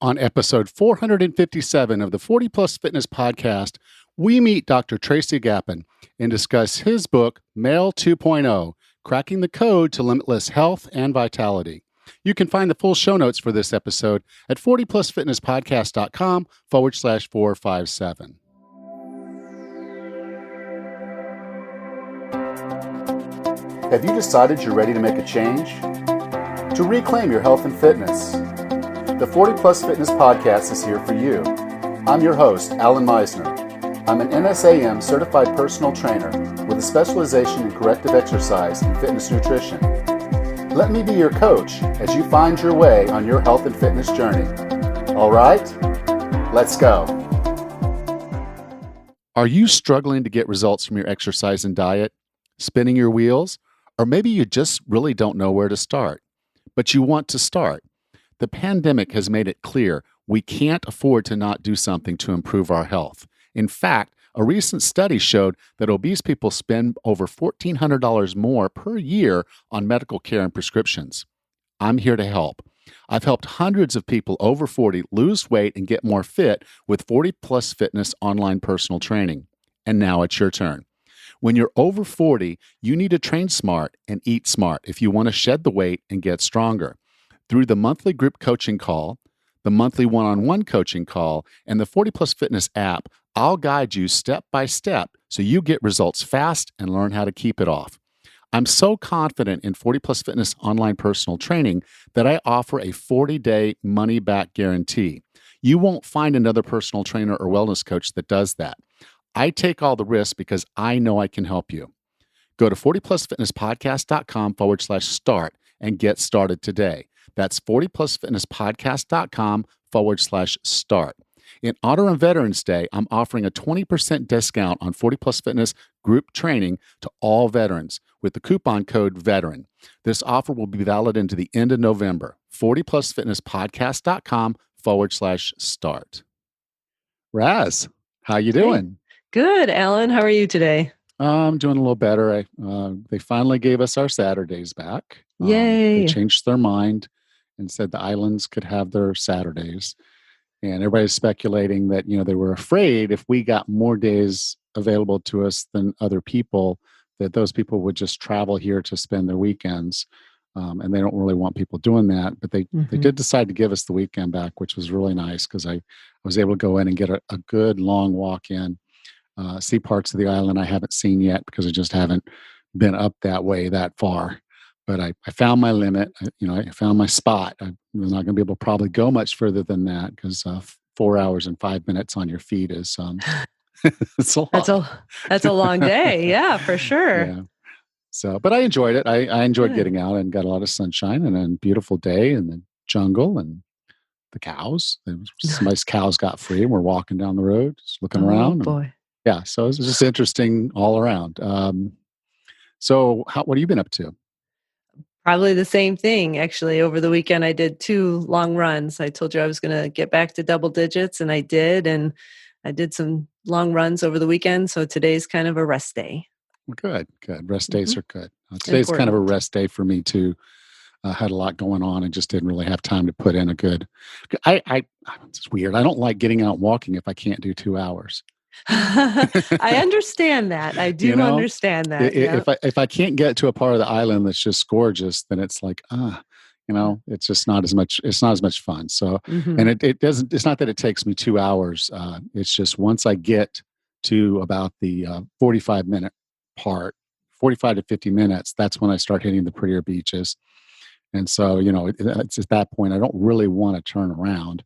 On episode 457 of the 40 Plus Fitness Podcast, we meet Dr. Tracy Gapin and discuss his book, Male 2.0, Cracking the Code to Limitless Health and Vitality. You can find the full show notes for this episode at 40plusfitnesspodcast.com/457. Have you decided you're ready to make a change? To reclaim your health and fitness? The 40 Plus Fitness Podcast is here for you. I'm your host, Alan Meisner. I'm an NSAM certified personal trainer with a specialization in corrective exercise and fitness nutrition. Let me be your coach as you find your way on your health and fitness journey. All right, let's go. Are you struggling to get results from your exercise and diet? Spinning your wheels? Or maybe you just really don't know where to start, but you want to start. The pandemic has made it clear we can't afford to not do something to improve our health. In fact, a recent study showed that obese people spend over $1,400 more per year on medical care and prescriptions. I'm here to help. I've helped hundreds of people over 40 lose weight and get more fit with 40 Plus Fitness online personal training. And now it's your turn. When you're over 40, you need to train smart and eat smart if you want to shed the weight and get stronger. Through the monthly group coaching call, the monthly one-on-one coaching call, and the 40 Plus Fitness app, I'll guide you step by step so you get results fast and learn how to keep it off. I'm so confident in 40 Plus Fitness online personal training that I offer a 40-day money-back guarantee. You won't find another personal trainer or wellness coach that does that. I take all the risks because I know I can help you. Go to 40plusfitnesspodcast.com/start and get started today. That's 40plusfitnesspodcast.com/start. In honor of Veterans Day, I'm offering a 20% discount on 40 Plus Fitness group training to all veterans with the coupon code VETERAN. This offer will be valid into the end of November. 40plusfitnesspodcast.com/start. Raz, how you doing? Good, Alan. How are you today? I'm doing a little better. They finally gave us our Saturdays back. Yay. They changed their mind and said the islands could have their Saturdays. And everybody's speculating that, they were afraid if we got more days available to us than other people, that those people would just travel here to spend their weekends. And they don't really want people doing that. But they did decide to give us the weekend back, which was really nice because I was able to go in and get a good long walk in, see parts of the island I haven't seen yet because I just haven't been up that way that far. But I found my limit. I found my spot. I'm not going to be able to probably go much further than that because 4 hours and 5 minutes on your feet is it's a lot. That's a long day. Yeah, for sure. Yeah. So, but I enjoyed it. I enjoyed Good. getting out and got a lot of sunshine and a beautiful day in the jungle and the cows. Somebody's cows got free and we're walking down the road, just looking around. Oh boy. Yeah. So it's just interesting all around. So what have you been up to? Probably the same thing. Actually, over the weekend, I did 2 long runs. I told you I was going to get back to double digits, and I did. And I did some long runs over the weekend. So today's kind of a rest day. Good. Rest days are good. Today's kind of a rest day for me too. Had a lot going on and just didn't really have time to put in a good. It's weird. I don't like getting out walking if I can't do 2 hours. I understand that. I do understand that. If I can't get to a part of the island that's just gorgeous, then it's like, it's just not as much. It's not as much fun. So, and it doesn't. It's not that it takes me 2 hours. It's just once I get to about the 45-minute part, 45 to 50 minutes, that's when I start hitting the prettier beaches. And so, it's at that point I don't really want to turn around.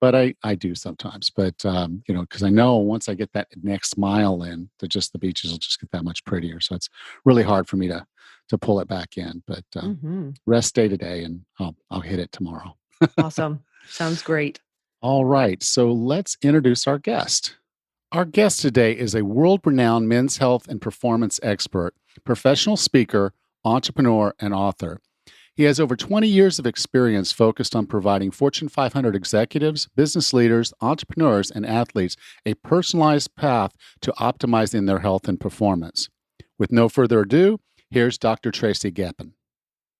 But I do sometimes. But, because I know once I get that next mile in, the beaches will just get that much prettier. So it's really hard for me to pull it back in. But rest day today, and I'll hit it tomorrow. Awesome. Sounds great. All right. So let's introduce our guest. Our guest today is a world-renowned men's health and performance expert, professional speaker, entrepreneur, and author. He has over 20 years of experience focused on providing Fortune 500 executives, business leaders, entrepreneurs, and athletes a personalized path to optimizing their health and performance. With no further ado, here's Dr. Tracy Gapin.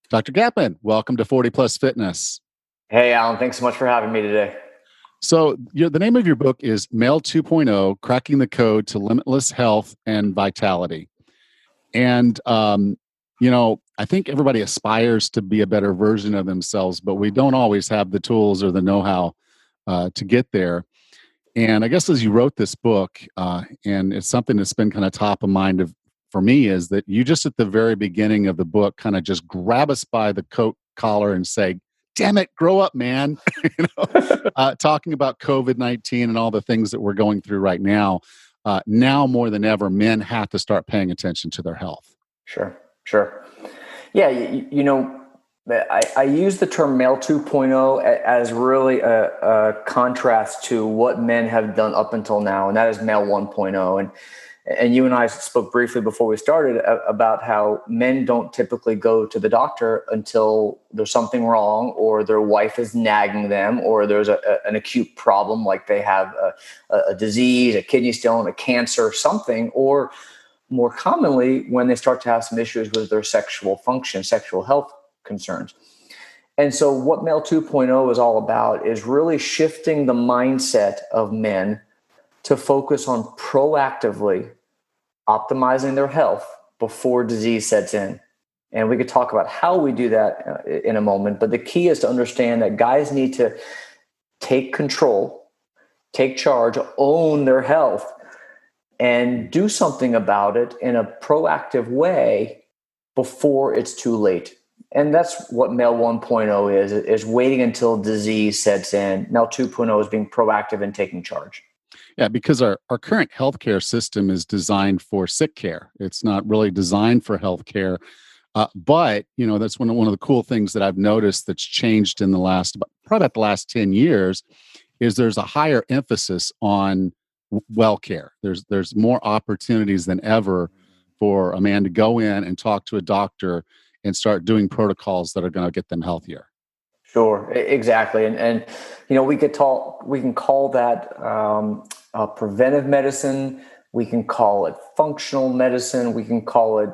Dr. Gapin, welcome to 40 Plus Fitness. Hey, Alan, thanks so much for having me today. So, the name of your book is Male 2.0 Cracking the Code to Limitless Health and Vitality. And, I think everybody aspires to be a better version of themselves, but we don't always have the tools or the know how to get there. And I guess as you wrote this book, and it's something that's been kind of top of mind for me, is that you just at the very beginning of the book kind of just grab us by the coat collar and say, "Damn it, grow up, man!" you know, talking about COVID-19 and all the things that we're going through right now. Now more than ever, men have to start paying attention to their health. Sure, sure. Yeah, I use the term male 2.0 as really a contrast to what men have done up until now, and that is male 1.0. And you and I spoke briefly before we started about how men don't typically go to the doctor until there's something wrong, or their wife is nagging them, or there's an acute problem like they have a disease, a kidney stone, a cancer, something, or more commonly when they start to have some issues with their sexual function, sexual health concerns. And so what Male 2.0 is all about is really shifting the mindset of men to focus on proactively optimizing their health before disease sets in. And we could talk about how we do that in a moment. But the key is to understand that guys need to take control, take charge, own their health, and do something about it in a proactive way before it's too late. And that's what Male 1.0 is waiting until disease sets in. Male 2.0 is being proactive and taking charge. Yeah, because our current healthcare system is designed for sick care. It's not really designed for healthcare. But that's one of the cool things that I've noticed that's changed in the probably about the last 10 years is there's a higher emphasis on well care. There's more opportunities than ever for a man to go in and talk to a doctor and start doing protocols that are going to get them healthier. Sure, exactly, and we can call that preventive medicine. We can call it functional medicine. We can call it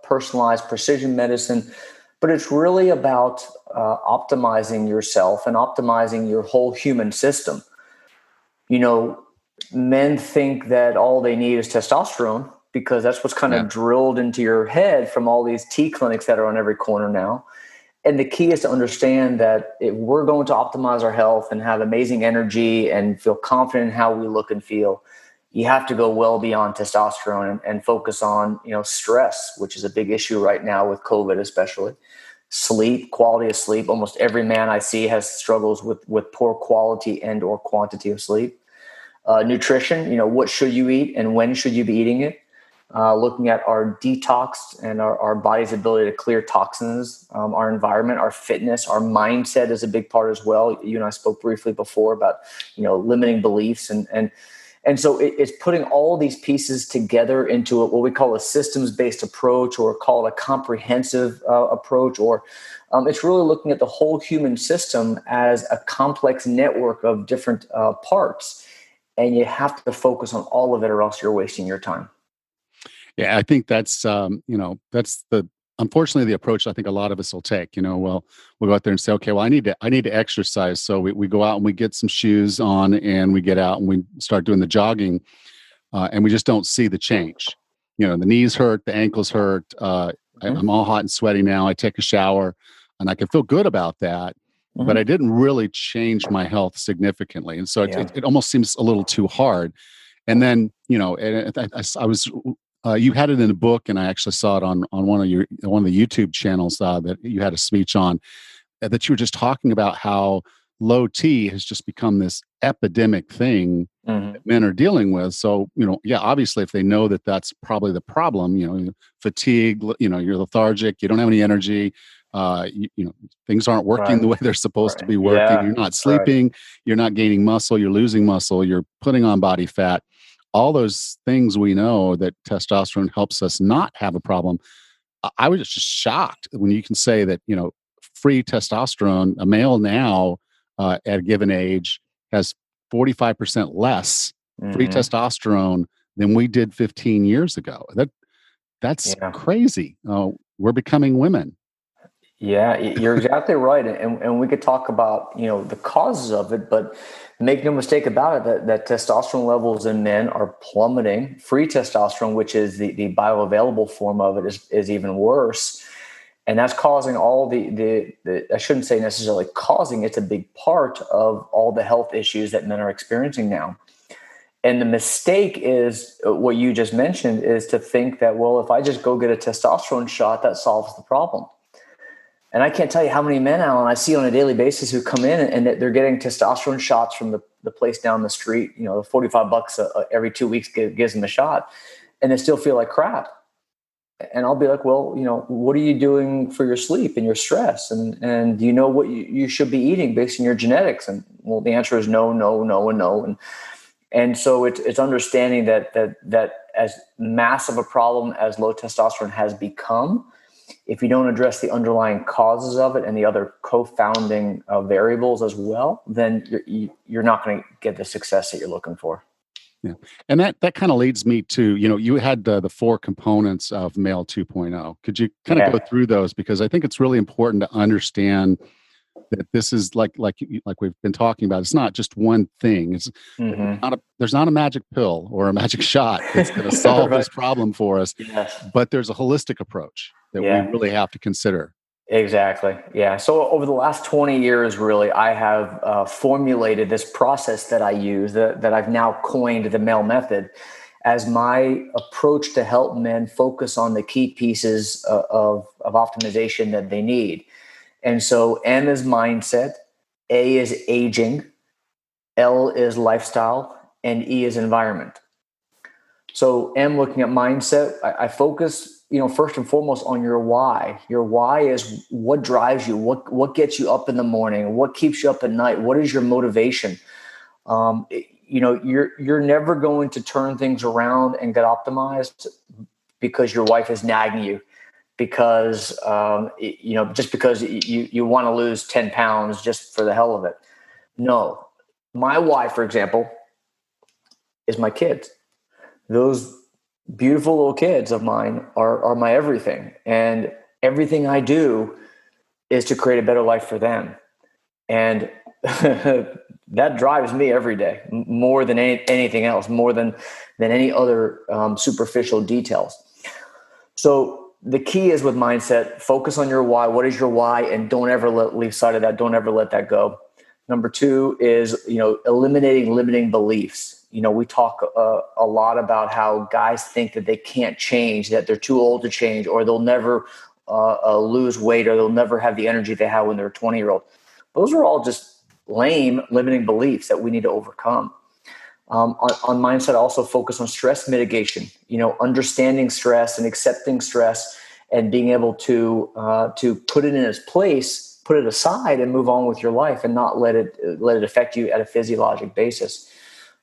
personalized precision medicine, but it's really about optimizing yourself and optimizing your whole human system. Men think that all they need is testosterone because that's what's kind of drilled into your head from all these T clinics that are on every corner now. And the key is to understand that if we're going to optimize our health and have amazing energy and feel confident in how we look and feel, you have to go well beyond testosterone and focus on, stress, which is a big issue right now with COVID, especially sleep, quality of sleep. Almost every man I see has struggles with poor quality and or quantity of sleep. Nutrition, what should you eat and when should you be eating it? Looking at our detox and our body's ability to clear toxins, our environment, our fitness, our mindset is a big part as well. You and I spoke briefly before about, limiting beliefs. And so it's putting all these pieces together into what we call a systems-based approach, or call it a comprehensive approach, or it's really looking at the whole human system as a complex network of different parts. And you have to focus on all of it or else you're wasting your time. Yeah, I think that's unfortunately the approach I think a lot of us will take. We'll go out there and say, okay, well, I need to exercise. So we go out and we get some shoes on and we get out and we start doing the jogging, and we just don't see the change. The knees hurt, the ankles hurt. I'm all hot and sweaty now. I take a shower and I can feel good about that. But I didn't really change my health significantly. And so it almost seems a little too hard. And then, I was you had it in a book, and I actually saw it on one of the YouTube channels that you had a speech on, that you were just talking about how low T has just become this epidemic thing that men are dealing with. So, obviously, if they know that that's probably the problem, fatigue, you're lethargic, you don't have any energy, things aren't working the way they're supposed to be working. Yeah. You're not sleeping, you're not gaining muscle, you're losing muscle, you're putting on body fat. All those things we know that testosterone helps us not have a problem. I was just shocked when you can say that, free testosterone, a male now at a given age has 45% less free testosterone than we did 15 years ago. That's crazy. We're becoming women. Yeah, you're exactly right. And we could talk about, the causes of it, but make no mistake about it, that testosterone levels in men are plummeting. Free testosterone, which is the bioavailable form of it, is even worse. And that's causing all the I shouldn't say necessarily causing, it's a big part of all the health issues that men are experiencing now. And the mistake is what you just mentioned, is to think that, well, if I just go get a testosterone shot, that solves the problem. And I can't tell you how many men, Alan, I see on a daily basis who come in and they're getting testosterone shots from the place down the street. The $45 every 2 weeks gives them a shot, and they still feel like crap. And I'll be like, well, what are you doing for your sleep and your stress? And do you know what you should be eating based on your genetics? And well, the answer is no, no, no, and no. And so it's understanding that as massive a problem as low testosterone has become, if you don't address the underlying causes of it and the other co-founding variables as well, then you're not going to get the success that you're looking for. Yeah. And that kind of leads me to, you had the four components of Male 2.0. Could you kind of go through those? Because I think it's really important to understand that this is like we've been talking about. It's not just one thing. It's there's not a magic pill or a magic shot that's going to solve Right. this problem for us. Yes. But there's a holistic approach that we really have to consider. Exactly. Yeah. So over the last 20 years, really, I have formulated this process that I use that I've now coined the Male Method as my approach to help men focus on the key pieces of optimization that they need. And so M is mindset, A is aging, L is lifestyle, and E is environment. So M, looking at mindset, I focus, first and foremost on your why. Your why is what drives you, what gets you up in the morning, what keeps you up at night, what is your motivation? You're never going to turn things around and get optimized because your wife is nagging you, because just because you want to lose 10 pounds just for the hell of it. No, my why, for example, is my kids. Those beautiful little kids of mine are my everything. And everything I do is to create a better life for them. And that drives me every day more than anything else, more than any other superficial details. So the key is with mindset, focus on your why. What is your why? And don't ever lose sight of that. Don't ever let that go. Number two is, eliminating limiting beliefs. We talk a lot about how guys think that they can't change, that they're too old to change, or they'll never lose weight, or they'll never have the energy they have when they're a 20-year-old. Those are all just lame limiting beliefs that we need to overcome. On mindset, I also focus on stress mitigation, understanding stress and accepting stress and being able to put it in its place, put it aside and move on with your life and not let it affect you at a physiologic basis.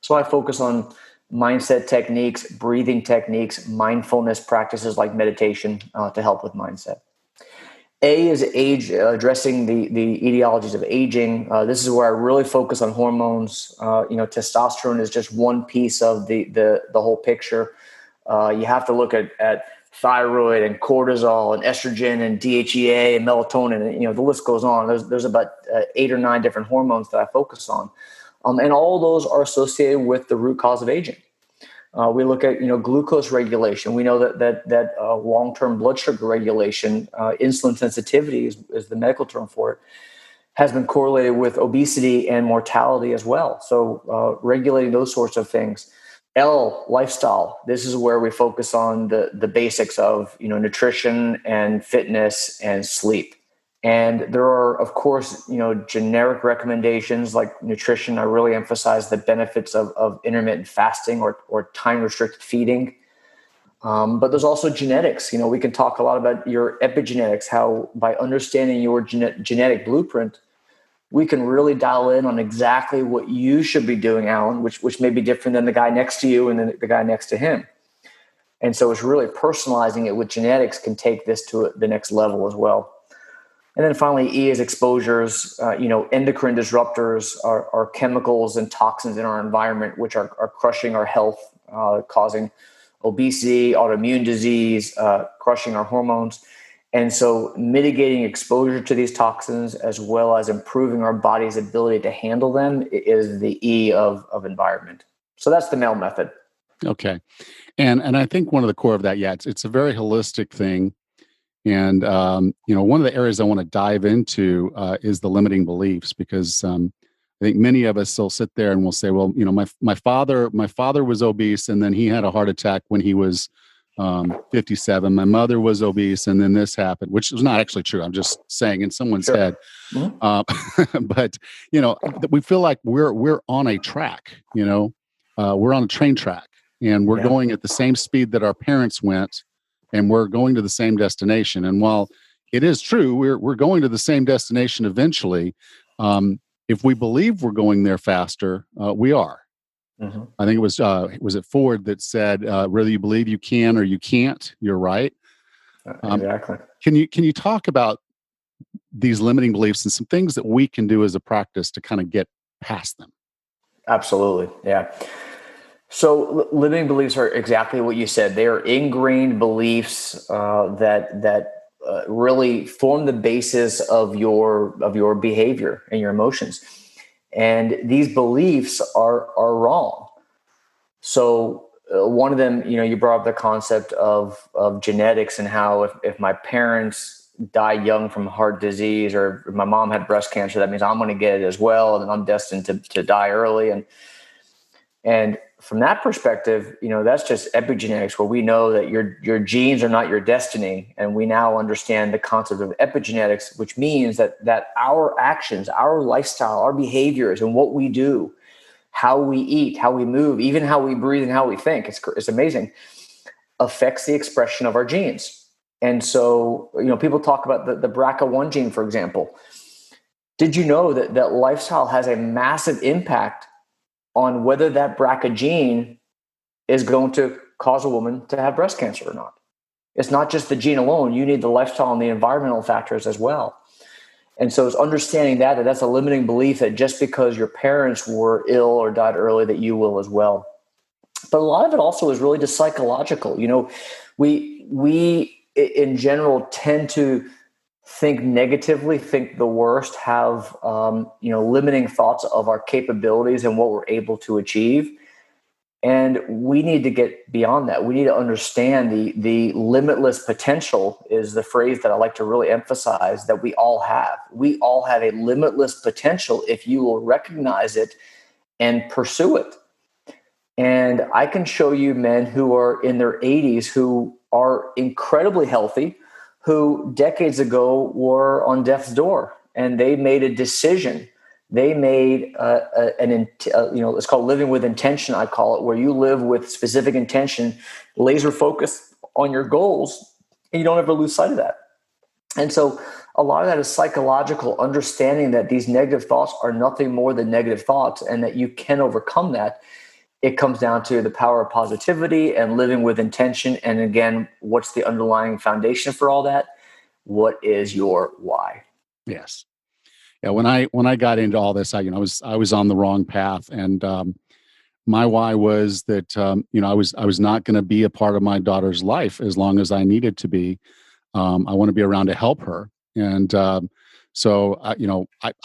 So I focus on mindset techniques, breathing techniques, mindfulness practices like meditation to help with mindset. A is age, addressing the etiologies of aging. This is where I really focus on hormones. Testosterone is just one piece of the whole picture. You have to look at thyroid and cortisol and estrogen and DHEA and melatonin. And, the list goes on. There's about 8 or 9 different hormones that I focus on. And all those are associated with the root cause of aging. We look at glucose regulation. We know that long-term blood sugar regulation, insulin sensitivity is the medical term for it, has been correlated with obesity and mortality as well. So regulating those sorts of things. L, lifestyle. This is where we focus on the basics of nutrition and fitness and sleep. And there are, of course, generic recommendations like nutrition. I really emphasize the benefits of intermittent fasting or time-restricted feeding. But there's also genetics. We can talk a lot about your epigenetics, how by understanding your genetic blueprint, we can really dial in on exactly what you should be doing, Alan, which may be different than the guy next to you and then the guy next to him. And so it's really personalizing it with genetics can take this to the next level as well. And then finally, E is exposures. Endocrine disruptors are chemicals and toxins in our environment, which are crushing our health, causing obesity, autoimmune disease, crushing our hormones. And so mitigating exposure to these toxins as well as improving our body's ability to handle them is the E of environment. So that's the male method. Okay. And I think one of the core of that, yeah, it's a very holistic thing. And one of the areas I want to dive into is the limiting beliefs, because I think many of us will sit there and we'll say, well, my father was obese, and then he had a heart attack when he was 57. My mother was obese, and then this happened, which is not actually true. I'm just saying in someone's Sure. head. Mhm. But we feel like we're on a track. We're on a train track, and we're Yeah. going at the same speed that our parents went, and we're going to the same destination. And while it is true, we're going to the same destination eventually. If we believe we're going there faster, we are. Mhm. I think it was it Ford that said, whether you believe you can or you can't, you're right. Exactly. Can you talk about these limiting beliefs and some things that we can do as a practice to kind of get past them? Absolutely. Yeah. So limiting beliefs are exactly what you said. They are ingrained beliefs that really form the basis of your behavior and your emotions. And these beliefs are wrong. So one of them, you brought up the concept of genetics and how if my parents die young from heart disease, or if my mom had breast cancer, that means I'm going to get it as well, and I'm destined to die early. And from that perspective, that's just epigenetics, where we know that your genes are not your destiny. And we now understand the concept of epigenetics, which means that our actions, our lifestyle, our behaviors, and what we do, how we eat, how we move, even how we breathe and how we think, it's amazing, affects the expression of our genes. And so, people talk about the BRCA1 gene, for example. Did you know that lifestyle has a massive impact on whether that BRCA gene is going to cause a woman to have breast cancer or not? It's not just the gene alone. You need the lifestyle and the environmental factors as well. And so it's understanding that that's a limiting belief, that just because your parents were ill or died early, that you will as well. But a lot of it also is really just psychological. We in general tend to think negatively, think the worst, have limiting thoughts of our capabilities and what we're able to achieve. And we need to get beyond that. We need to understand the limitless potential is the phrase that I like to really emphasize, that we all have. We all have a limitless potential if you will recognize it and pursue it. And I can show you men who are in their 80s who are incredibly healthy, who decades ago were on death's door, and they made a decision. They made it's called living with intention, I call it, where you live with specific intention, laser focus on your goals, and you don't ever lose sight of that. And so a lot of that is psychological, understanding that these negative thoughts are nothing more than negative thoughts, and that you can overcome that. It comes down to the power of positivity and living with intention. And again, what's the underlying foundation for all that? What is your why? Yes. Yeah. When I got into all this, I was on the wrong path, and my why was that I was not going to be a part of my daughter's life as long as I needed to be. I want to be around to help her, and I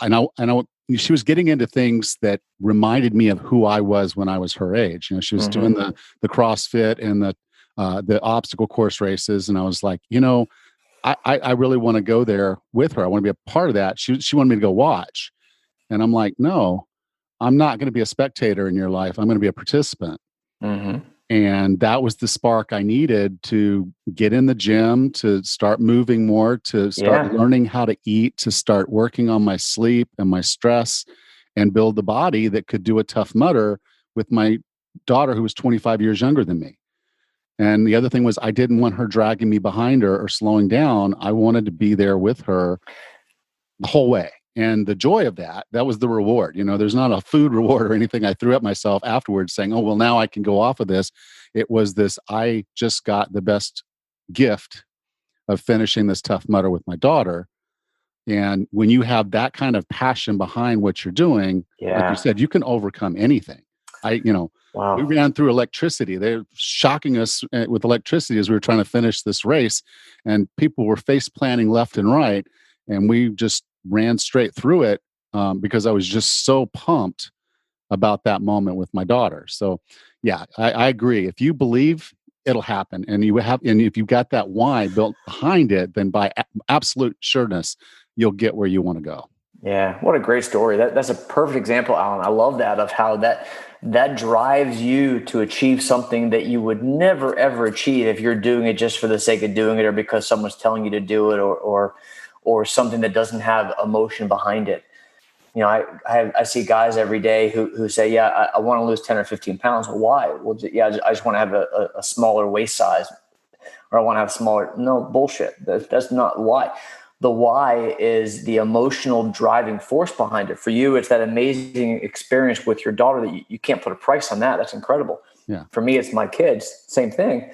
know she was getting into things that reminded me of who I was when I was her age. She was doing the CrossFit and the obstacle course races, and I was like, I really want to go there with her. I want to be a part of that. She wanted me to go watch, and I'm like, no, I'm not going to be a spectator in your life. I'm going to be a participant. Mm-hmm. And that was the spark I needed to get in the gym, to start moving more, to start learning how to eat, to start working on my sleep and my stress, and build the body that could do a Tough Mudder with my daughter, who was 25 years younger than me. And the other thing was, I didn't want her dragging me behind her or slowing down. I wanted to be there with her the whole way. And the joy of that was the reward. There's not a food reward or anything I threw at myself afterwards saying, oh, well, now I can go off of this. It was this, I just got the best gift of finishing this Tough Mudder with my daughter. And when you have that kind of passion behind what you're doing, like you said, you can overcome anything. We Wow. ran through electricity. They're shocking us with electricity as we were trying to finish this race, and people were face planting left and right, and we just ran straight through it because I was just so pumped about that moment with my daughter. So, yeah, I agree. If you believe, it'll happen, and if you've got that why built behind it, then by absolute sureness, you'll get where you want to go. Yeah, what a great story. That's a perfect example, Alan. I love that, of how that drives you to achieve something that you would never ever achieve if you're doing it just for the sake of doing it, or because someone's telling you to do it, or something that doesn't have emotion behind it. I see guys every day who say, yeah, I want to lose 10 or 15 pounds. Well, why? Well, yeah, I just want to have a smaller waist size, or I want to have smaller. No, bullshit. That's not why. The why is the emotional driving force behind it. For you, it's that amazing experience with your daughter that you can't put a price on that. That's incredible. Yeah. For me, it's my kids. Same thing.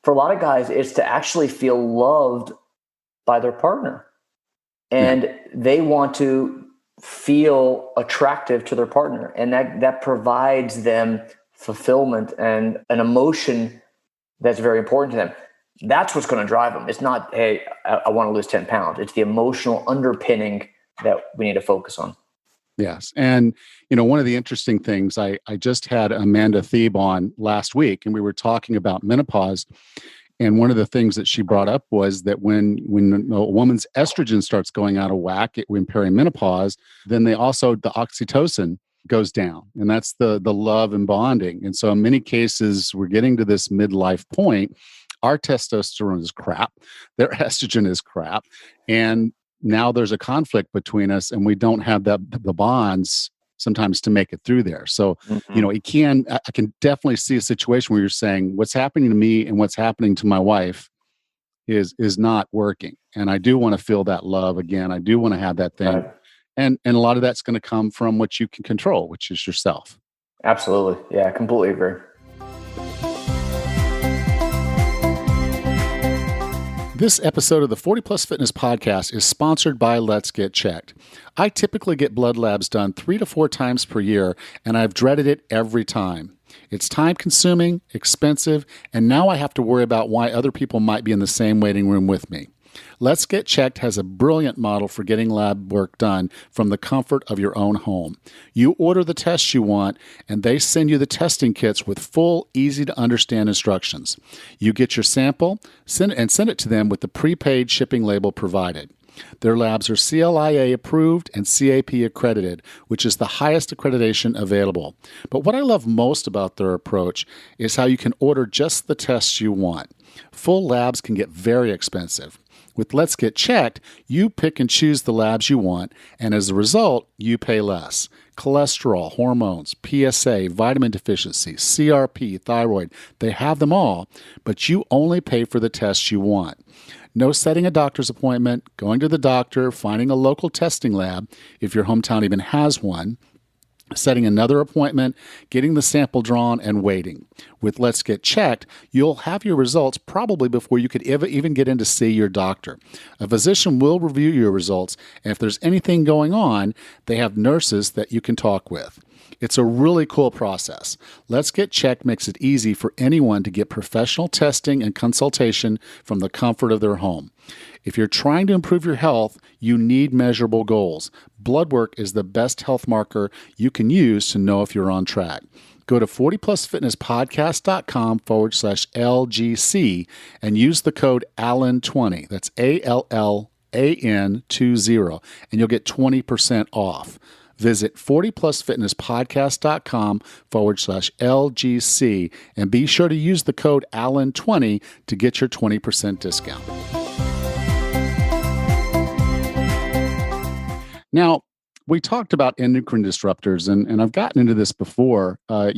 For a lot of guys, it's to actually feel loved by their partner. And they want to feel attractive to their partner. And that provides them fulfillment and an emotion that's very important to them. That's what's going to drive them. It's not, hey, I want to lose 10 pounds. It's the emotional underpinning that we need to focus on. Yes. And, one of the interesting things, I just had Amanda Thebe on last week, and we were talking about menopause. And one of the things that she brought up was that when a woman's estrogen starts going out of whack when perimenopause, then the oxytocin goes down. And that's the love and bonding. And so in many cases, we're getting to this midlife point. Our testosterone is crap. Their estrogen is crap. And now there's a conflict between us, and we don't have the bonds sometimes to make it through there. So, I can definitely see a situation where you're saying what's happening to me and what's happening to my wife is not working. And I do want to feel that love again. I do want to have that thing. Right. And a lot of that's going to come from what you can control, which is yourself. Absolutely. Yeah, I completely agree. This episode of the 40 Plus Fitness Podcast is sponsored by Let's Get Checked. I typically get blood labs done 3 to 4 times per year, and I've dreaded it every time. It's time-consuming, expensive, and now I have to worry about why other people might be in the same waiting room with me. Let's Get Checked has a brilliant model for getting lab work done from the comfort of your own home. You order the tests you want, and they send you the testing kits with full, easy-to-understand instructions. You get your sample, send it to them with the prepaid shipping label provided. Their labs are CLIA approved and CAP accredited, which is the highest accreditation available. But what I love most about their approach is how you can order just the tests you want. Full labs can get very expensive. With Let's Get Checked, you pick and choose the labs you want, and as a result, you pay less. Cholesterol, hormones, PSA, vitamin deficiency, CRP, thyroid, they have them all, but you only pay for the tests you want. No setting a doctor's appointment, going to the doctor, finding a local testing lab, if your hometown even has one, setting another appointment, getting the sample drawn, and waiting. With Let's Get Checked, you'll have your results probably before you could even get in to see your doctor. A physician will review your results, and if there's anything going on, they have nurses that you can talk with. It's a really cool process. Let's Get Checked makes it easy for anyone to get professional testing and consultation from the comfort of their home. If you're trying to improve your health, you need measurable goals. Blood work is the best health marker you can use to know if you're on track. Go to 40plusfitnesspodcast.com/LGC and use the code ALLEN20. That's ALLAN20, and you'll get 20% off. Visit 40plusfitnesspodcast.com/LGC and be sure to use the code ALLEN20 to get your 20% discount. Now, we talked about endocrine disruptors, and I've gotten into this before. I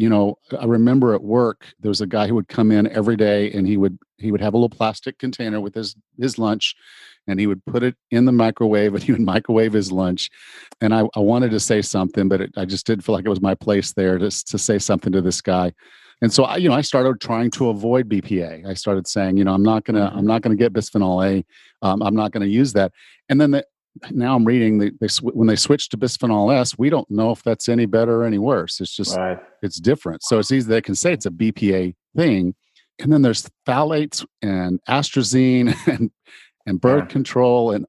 remember at work, there was a guy who would come in every day, and he would have a little plastic container with his lunch, and he would put it in the microwave, and he would microwave his lunch. And I wanted to say something, but I just didn't feel like it was my place there to say something to this guy. And so I started trying to avoid BPA. I started saying, I'm not gonna get bisphenol A. I'm not gonna use that. And then now I'm reading when they switch to bisphenol S, we don't know if that's any better or any worse. It's just Right. it's different. So it's easy they can say it's a BPA thing, and then there's phthalates and astrazine and birth Yeah. control and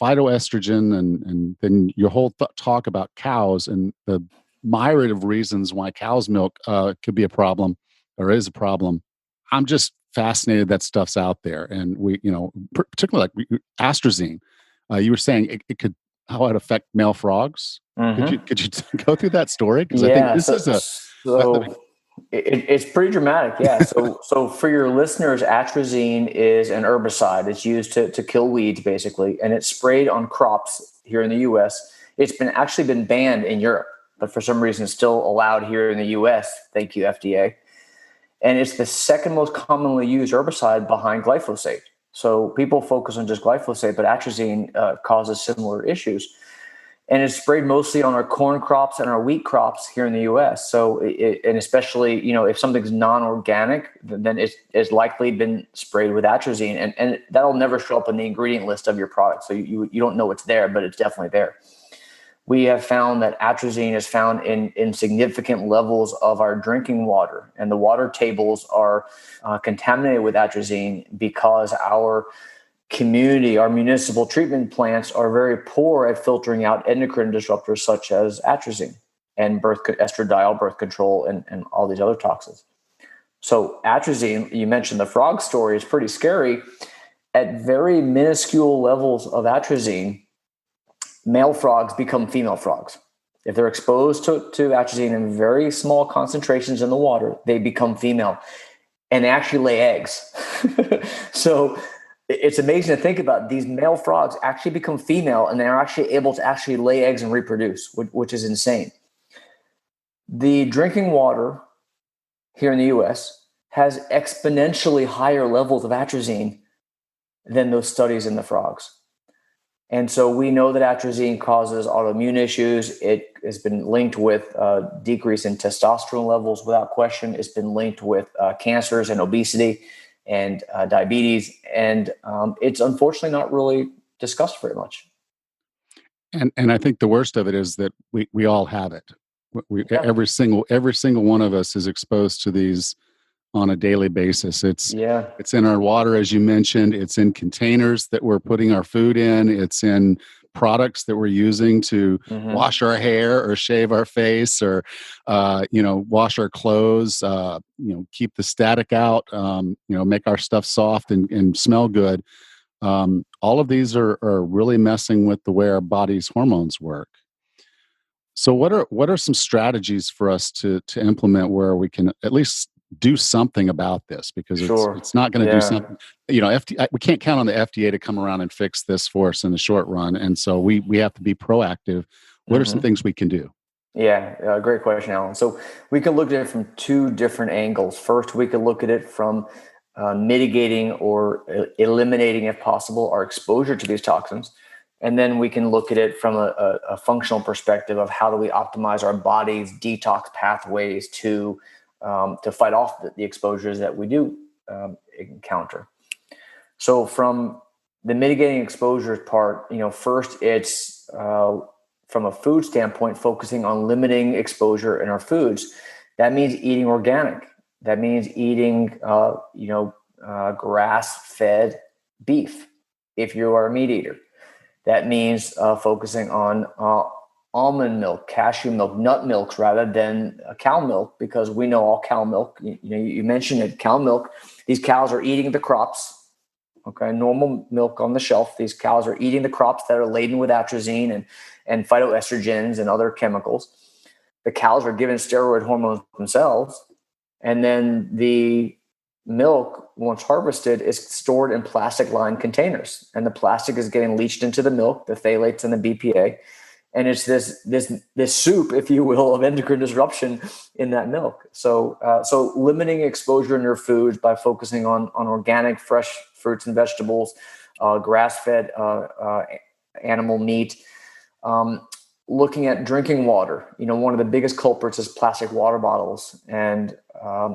phytoestrogen and then your whole talk about cows and the myriad of reasons why cow's milk could be a problem or is a problem. I'm just fascinated that stuff's out there, and we, particularly like astrazine. You were saying it could how it affect male frogs. Mm-hmm. Could you go through that story? Because I think Yeah. this is So it's pretty dramatic. Yeah. So for your listeners, atrazine is an herbicide. It's used to kill weeds basically, and it's sprayed on crops here in the U.S. It's actually been banned in Europe, but for some reason it's still allowed here in the U.S. Thank you, FDA. And it's the second most commonly used herbicide behind glyphosate. So people focus on just glyphosate, but atrazine causes similar issues. And it's sprayed mostly on our corn crops and our wheat crops here in the U.S. So, and especially, if something's non-organic, then it's likely been sprayed with atrazine, and that'll never show up in the ingredient list of your product. So you don't know it's there, but it's definitely there. We have found that atrazine is found in significant levels of our drinking water, and the water tables are contaminated with atrazine because our community, our municipal treatment plants are very poor at filtering out endocrine disruptors such as atrazine and estradiol, birth control, and all these other toxins. So atrazine, you mentioned the frog story, is pretty scary. At very minuscule levels of atrazine, male frogs become female frogs. If they're exposed to atrazine in very small concentrations in the water, they become female and they actually lay eggs. So it's amazing to think about. These male frogs actually become female and they're actually able to actually lay eggs and reproduce, which is insane. The drinking water here in the US has exponentially higher levels of atrazine than those studies in the frogs. And so we know that atrazine causes autoimmune issues. It has been linked with decrease in testosterone levels without question. It's been linked with cancers and obesity and diabetes. And it's unfortunately not really discussed very much. And I think the worst of it is that we all have it. Yeah. Every single one of us is exposed to these on a daily basis. It's in our water, as you mentioned. It's in containers that we're putting our food in. It's in products that we're using to wash our hair or shave our face or wash our clothes. Keep the static out. Make our stuff soft and smell good. All of these are really messing with the way our body's hormones work. So what are some strategies for us to implement where we can at least do something about this, because it's not going to do something. We can't count on the FDA to come around and fix this for us in the short run, and so we have to be proactive. What are some things we can do? Yeah, great question, Alan. So we can look at it from two different angles. First, we can look at it from mitigating or eliminating, if possible, our exposure to these toxins. And then we can look at it from a functional perspective of how do we optimize our body's detox pathways to fight off the exposures that we do encounter. So from the mitigating exposures part, first it's from a food standpoint, focusing on limiting exposure in our foods. That means eating organic. That means eating, grass-fed beef if you are a meat eater. That means focusing on almond milk, cashew milk, nut milks rather than cow milk, because we know all cow milk, you mentioned it, cow milk, these cows are eating the crops, okay, normal milk on the shelf. These cows are eating the crops that are laden with atrazine and phytoestrogens and other chemicals. The cows are given steroid hormones themselves. And then the milk, once harvested, is stored in plastic-lined containers. And the plastic is getting leached into the milk, the phthalates and the BPA. And it's this soup, if you will, of endocrine disruption in that milk. So limiting exposure in your foods by focusing on organic, fresh fruits and vegetables, grass-fed animal meat. Looking at drinking water, one of the biggest culprits is plastic water bottles. And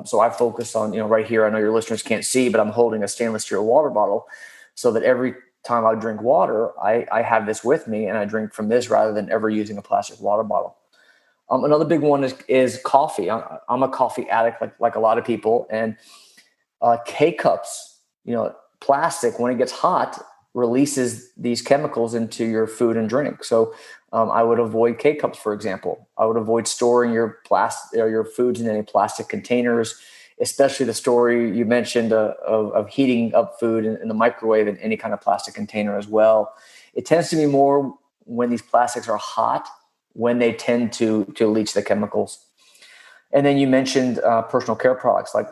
so I focus on, right here, I know your listeners can't see, but I'm holding a stainless steel water bottle so that every time I drink water, I have this with me and I drink from this rather than ever using a plastic water bottle. Another big one is coffee. I'm a coffee addict, like a lot of people, and K cups, plastic, when it gets hot, releases these chemicals into your food and drink. So I would avoid K cups, for example. I would avoid storing your foods in any plastic containers, especially the story you mentioned of heating up food in the microwave in any kind of plastic container as well. It tends to be more when these plastics are hot, when they tend to leach the chemicals. And then you mentioned personal care products like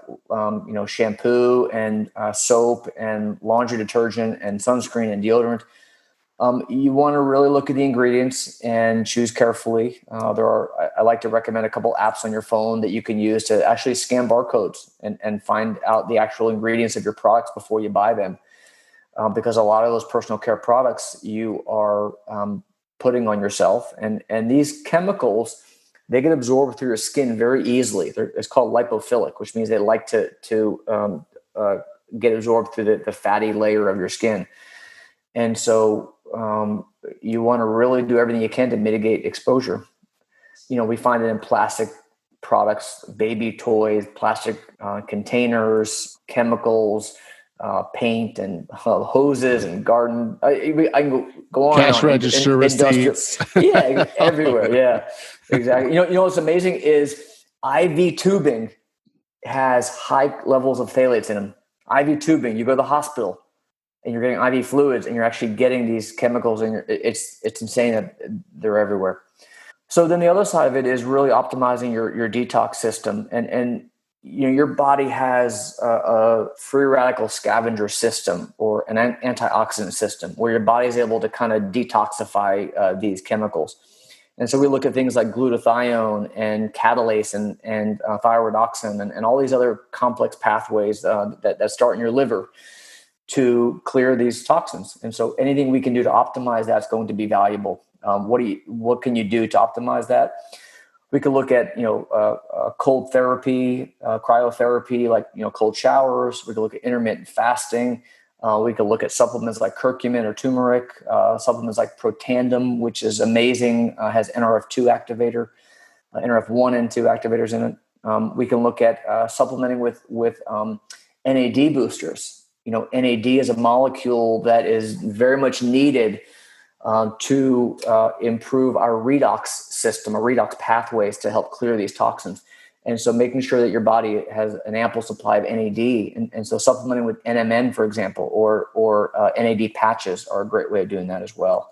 shampoo and soap and laundry detergent and sunscreen and deodorant. You want to really look at the ingredients and choose carefully. I like to recommend a couple apps on your phone that you can use to actually scan barcodes and find out the actual ingredients of your products before you buy them. Because a lot of those personal care products you are putting on yourself, and these chemicals, they get absorbed through your skin very easily. It's called lipophilic, which means they like to get absorbed through the fatty layer of your skin. And so you want to really do everything you can to mitigate exposure. We find it in plastic products, baby toys, plastic containers, chemicals, paint and hoses and garden. I can go on. Cash and on. register receipts. Yeah, everywhere. Yeah, exactly. What's amazing is IV tubing has high levels of phthalates in them. IV tubing, you go to the hospital and you're getting IV fluids and you're actually getting these chemicals, and it's insane that they're everywhere. So then the other side of it is really optimizing your detox system. And your body has a free radical scavenger system or an antioxidant system where your body is able to kind of detoxify these chemicals. And so we look at things like glutathione and catalase and thyroidoxin and all these other complex pathways that start in your liver to clear these toxins. And so anything we can do to optimize that's going to be valuable. What can you do to optimize that? We could look at cold therapy, cryotherapy, like cold showers. We could look at intermittent fasting. We could look at supplements like curcumin or turmeric, supplements like Protandim, which is amazing, has NRF2 activator, NRF1 and 2 activators in it. We can look at supplementing with NAD boosters. NAD is a molecule that is very much needed to improve our redox system, our redox pathways to help clear these toxins. And so making sure that your body has an ample supply of NAD. And so supplementing with NMN, for example, or NAD patches are a great way of doing that as well.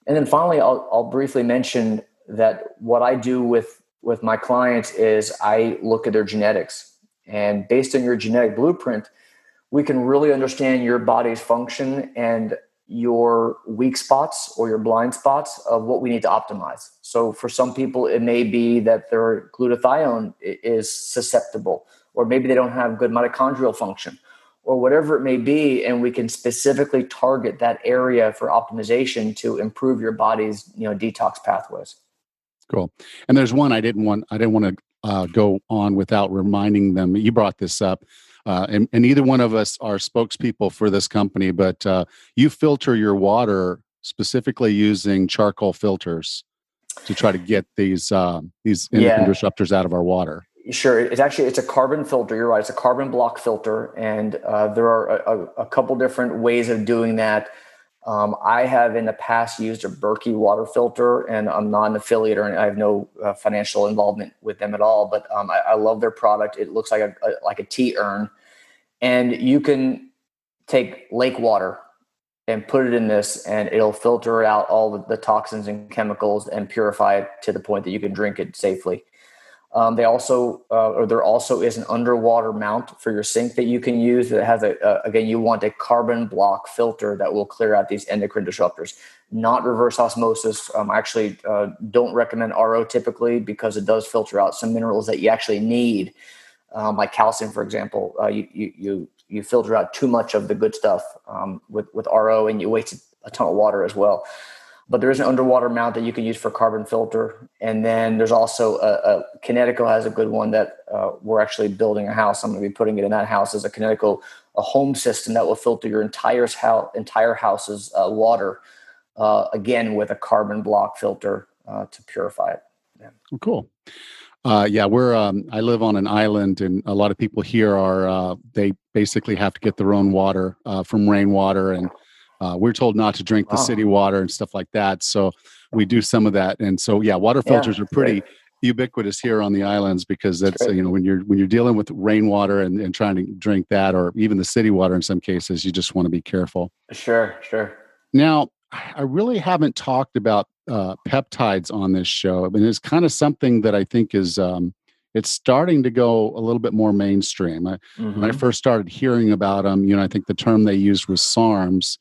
And then finally, I'll briefly mention that what I do with my clients is I look at their genetics. And based on your genetic blueprint, we can really understand your body's function and your weak spots or your blind spots of what we need to optimize. So for some people, it may be that their glutathione is susceptible, or maybe they don't have good mitochondrial function, or whatever it may be. And we can specifically target that area for optimization to improve your body's detox pathways. Cool. And there's one I didn't want to go on without reminding them. You brought this up. And either one of us are spokespeople for this company, but you filter your water specifically using charcoal filters to try to get these endocrine disruptors out of our water. Sure. It's a carbon filter. You're right. It's a carbon block filter. And there are a couple different ways of doing that. I have in the past used a Berkey water filter, and I'm not an affiliate or I have no financial involvement with them at all. But I love their product. It looks like a tea urn, and you can take lake water and put it in this, and it'll filter out all the toxins and chemicals and purify it to the point that you can drink it safely. There also is an underwater mount for your sink that you can use that has again, you want a carbon block filter that will clear out these endocrine disruptors, not reverse osmosis. I actually don't recommend RO typically because it does filter out some minerals that you actually need, like calcium, for example. You filter out too much of the good stuff with RO, and you waste a ton of water as well. But there is an underwater mount that you can use for carbon filter. And then there's also Kinetico has a good one that we're actually building a house. I'm going to be putting it in that house as a Kinetico, a home system that will filter your entire house's water, again, with a carbon block filter to purify it. Yeah. Oh, cool. We're. I live on an island, and a lot of people here are. They basically have to get their own water from rainwater, and we're told not to drink the city water and stuff like that. So we do some of that, and so water filters are pretty ubiquitous here on the islands because that's when you're dealing with rainwater and trying to drink that, or even the city water in some cases, you just want to be careful. Sure. Now, I really haven't talked about peptides on this show. I mean, it's kind of something that I think is it's starting to go a little bit more mainstream. When I first started hearing about them, I think the term they used was SARMs.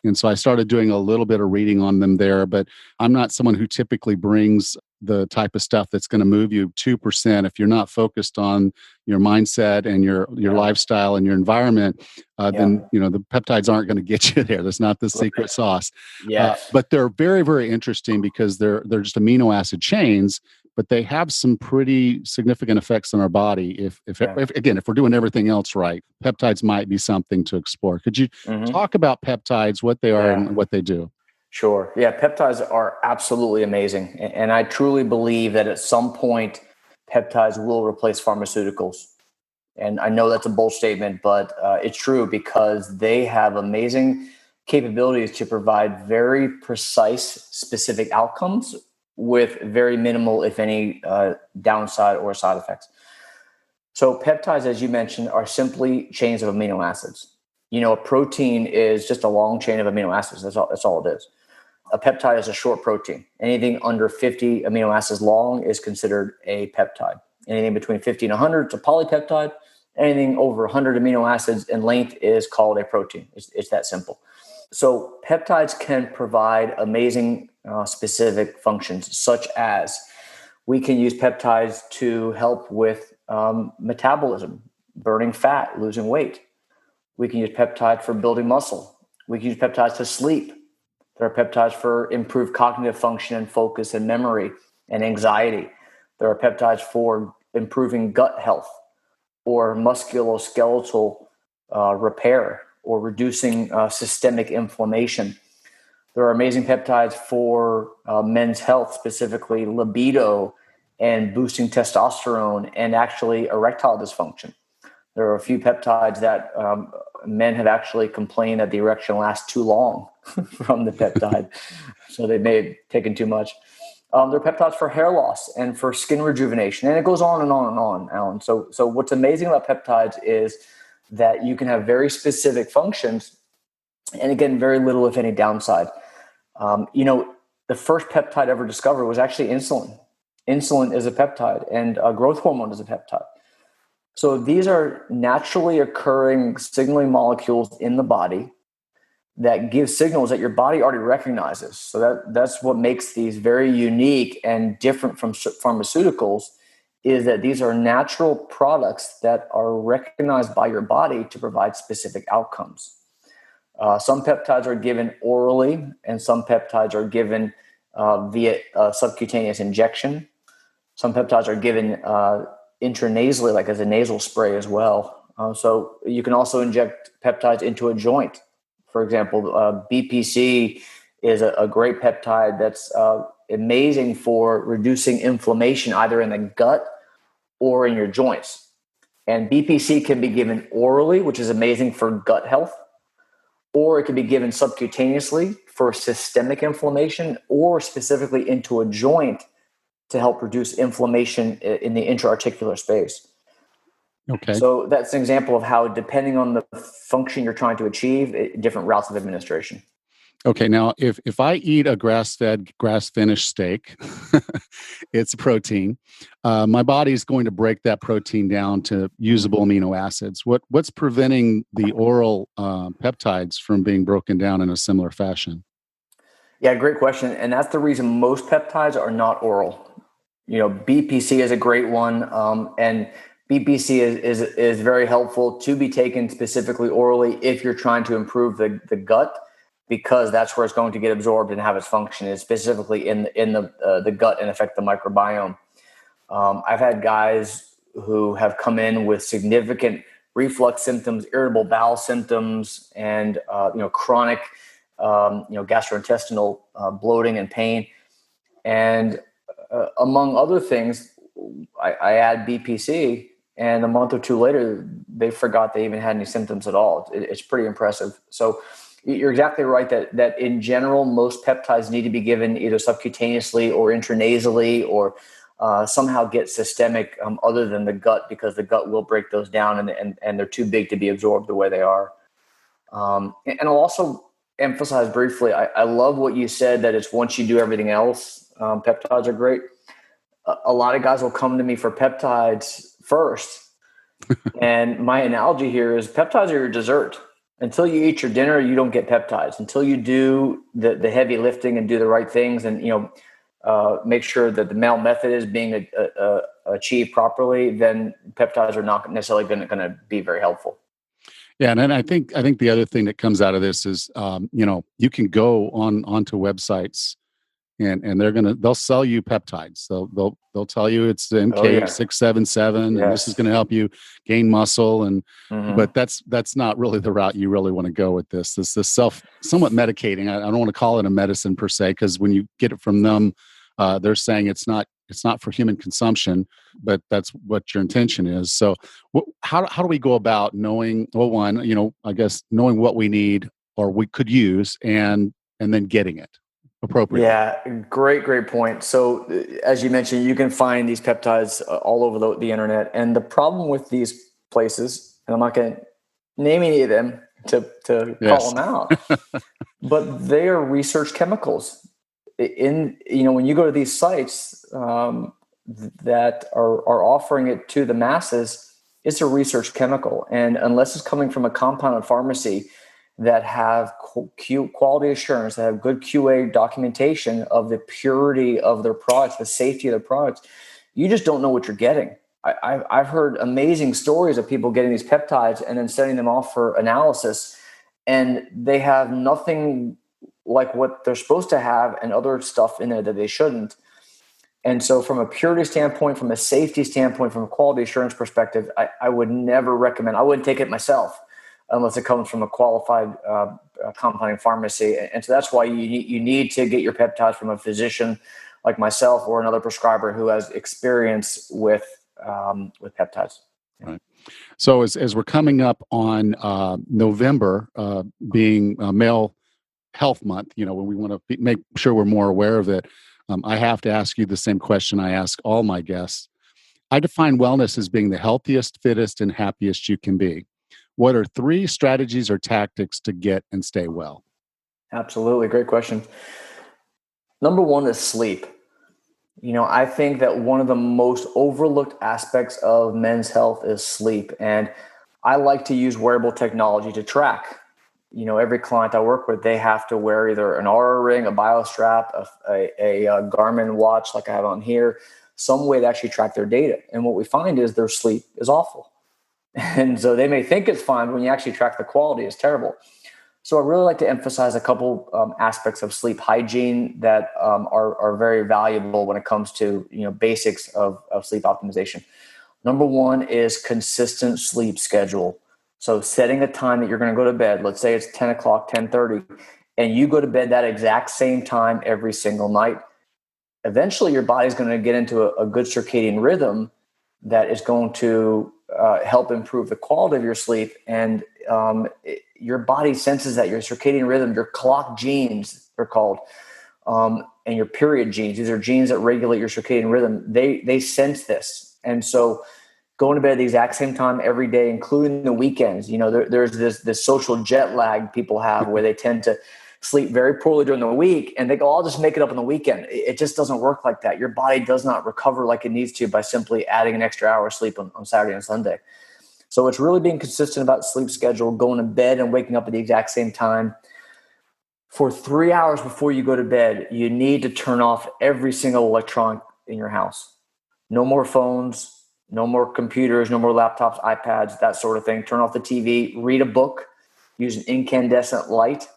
And so I started doing a little bit of reading on them there, but I'm not someone who typically brings the type of stuff that's going to move you 2%. If you're not focused on your mindset and your lifestyle and your environment, then the peptides aren't going to get you there. That's not the secret sauce. But they're very, very interesting because they're just amino acid chains, but they have some pretty significant effects on our body. If we're doing everything else right, peptides might be something to explore. Could you talk about peptides, what they are and what they do? Sure. Yeah, peptides are absolutely amazing. And I truly believe that at some point, peptides will replace pharmaceuticals. And I know that's a bold statement, but it's true because they have amazing capabilities to provide very precise, specific outcomes with very minimal, if any, downside or side effects. So peptides, as you mentioned, are simply chains of amino acids. A protein is just a long chain of amino acids. That's all it is. A peptide is a short protein. Anything under 50 amino acids long is considered a peptide. Anything between 50 and 100 is a polypeptide. Anything over 100 amino acids in length is called a protein. It's that simple. So peptides can provide amazing specific functions, such as we can use peptides to help with metabolism, burning fat, losing weight. We can use peptides for building muscle. We can use peptides to sleep. There are peptides for improved cognitive function and focus and memory and anxiety. There are peptides for improving gut health or musculoskeletal repair or reducing systemic inflammation. There are amazing peptides for men's health, specifically libido and boosting testosterone and actually erectile dysfunction. There are a few peptides that men have actually complained that the erection lasts too long from the peptide. So they may have taken too much. There are peptides for hair loss and for skin rejuvenation. And it goes on and on and on, Alan. So what's amazing about peptides is that you can have very specific functions and again, very little, if any, downside. The first peptide ever discovered was actually insulin. Insulin is a peptide and growth hormone is a peptide. So these are naturally occurring signaling molecules in the body that give signals that your body already recognizes. So that's what makes these very unique and different from pharmaceuticals, is that these are natural products that are recognized by your body to provide specific outcomes. Some peptides are given orally, and some peptides are given via subcutaneous injection. Some peptides are given intranasally, like as a nasal spray as well. So you can also inject peptides into a joint. For example, BPC is a great peptide that's amazing for reducing inflammation either in the gut or in your joints. And BPC can be given orally, which is amazing for gut health, or it can be given subcutaneously for systemic inflammation, or specifically into a joint to help reduce inflammation in the intra-articular space. Okay. So that's an example of how, depending on the function you're trying to achieve, different routes of administration. Okay. Now, if I eat a grass-fed, grass-finished steak, it's protein. My body is going to break that protein down to usable amino acids. What's preventing the oral peptides from being broken down in a similar fashion? Yeah, great question. And that's the reason most peptides are not oral. BPC is a great one. And BPC is very helpful to be taken specifically orally if you're trying to improve the gut because that's where it's going to get absorbed and have its function, is specifically in the gut and affect the microbiome. I've had guys who have come in with significant reflux symptoms, irritable bowel symptoms, and chronic gastrointestinal bloating and pain. And among other things, I add BPC, and a month or two later, they forgot they even had any symptoms at all. It's pretty impressive. So you're exactly right that in general, most peptides need to be given either subcutaneously or intranasally, or somehow get systemic other than the gut, because the gut will break those down, and they're too big to be absorbed the way they are. And I'll also emphasize briefly, I love what you said, that it's once you do everything else, peptides are great. A lot of guys will come to me for peptides first. And my analogy here is peptides are your dessert. Until you eat your dinner, you don't get peptides. Until you do the heavy lifting and do the right things, and make sure that the male method is being achieved properly, then peptides are not necessarily going to be very helpful. Yeah, and then I think the other thing that comes out of this is, you can go onto websites, and they'll sell you peptides. They'll tell you it's the MK677, and this is going to help you gain muscle, but that's not really the route you really want to go with this. This is somewhat medicating. I don't want to call it a medicine per se, because when you get it from them, they're saying it's not for human consumption, but that's what your intention is. So how do we go about knowing, well, one, I guess knowing what we need or we could use, and then getting it appropriately? Yeah, great point. So as you mentioned, you can find these peptides all over the internet. And the problem with these places, and I'm not going to name any of them to call them out, but they are research chemicals. When you go to these sites that are offering it to the masses, it's a research chemical. And unless it's coming from a compounded pharmacy that have quality assurance, that have good QA documentation of the purity of their products, the safety of their products, you just don't know what you're getting. I've heard amazing stories of people getting these peptides and then sending them off for analysis, and they have nothing like what they're supposed to have, and other stuff in there that they shouldn't. And so from a purity standpoint, from a safety standpoint, from a quality assurance perspective, I would never recommend, I wouldn't take it myself unless it comes from a qualified compounding pharmacy. And so that's why you need to get your peptides from a physician like myself, or another prescriber who has experience with peptides. Right. So as we're coming up on November, being Male Health Month, when we want to make sure we're more aware of it, I have to ask you the same question I ask all my guests. I define wellness as being the healthiest, fittest, and happiest you can be. What are 3 strategies or tactics to get and stay well? Absolutely. Great question. Number 1 is sleep. I think that one of the most overlooked aspects of men's health is sleep. And I like to use wearable technology to track. Every client I work with, they have to wear either an Aura ring, a BioStrap, a Garmin watch like I have on here, some way to actually track their data. And what we find is their sleep is awful. And so they may think it's fine, but when you actually track the quality, it's terrible. So I really like to emphasize a couple aspects of sleep hygiene that are very valuable when it comes to basics of sleep optimization. Number 1 is consistent sleep schedule. So setting a time that you're going to go to bed. Let's say it's 10 o'clock, 10:30, and you go to bed that exact same time every single night. Eventually, your body's going to get into a good circadian rhythm that is going to help improve the quality of your sleep. And your body senses that your circadian rhythm, your clock genes, they're called, and your period genes. These are genes that regulate your circadian rhythm. They sense this. And so going to bed at the exact same time every day, including the weekends, there's this social jet lag people have where they tend to sleep very poorly during the week, and they go, I'll just make it up on the weekend. It just doesn't work like that. Your body does not recover like it needs to by simply adding an extra hour of sleep on Saturday and Sunday. So it's really being consistent about sleep schedule, going to bed and waking up at the exact same time. For 3 hours before you go to bed, you need to turn off every single electronic in your house. No more phones, no more computers, no more laptops, iPads, that sort of thing. Turn off the TV, read a book, use an incandescent light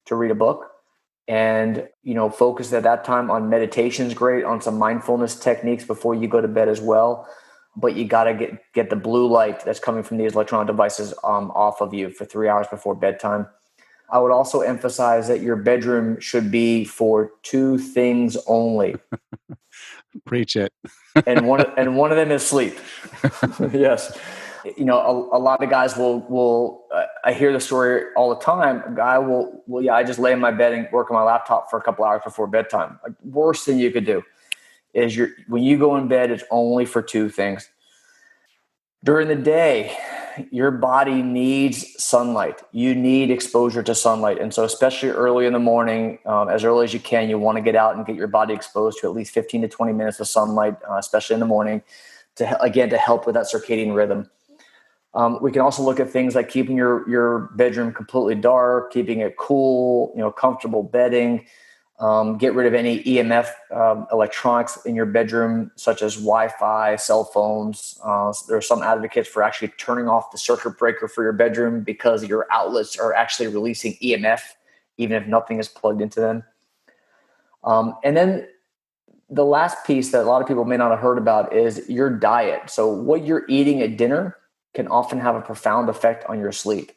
to read a book. And, focus at that time on meditation is great, on some mindfulness techniques before you go to bed as well. But you got to get the blue light that's coming from these electronic devices off of you for 3 hours before bedtime. I would also emphasize that your bedroom should be for two things only. Preach it. and one of them is sleep. Yes. A lot of guys will I hear the story all the time. A guy will, I just lay in my bed and work on my laptop for a couple hours before bedtime. Like, worst thing you could do is when you go in bed, it's only for two things. During the day, your body needs sunlight. You need exposure to sunlight. And so especially early in the morning, as early as you can, you want to get out and get your body exposed to at least 15 to 20 minutes of sunlight, especially in the morning, to help with that circadian rhythm. We can also look at things like keeping your bedroom completely dark, keeping it cool, comfortable bedding. Get rid of any EMF electronics in your bedroom, such as Wi-Fi, cell phones. There are some advocates for actually turning off the circuit breaker for your bedroom because your outlets are actually releasing EMF, even if nothing is plugged into them. And then the last piece that a lot of people may not have heard about is your diet. So what you're eating at dinner can often have a profound effect on your sleep.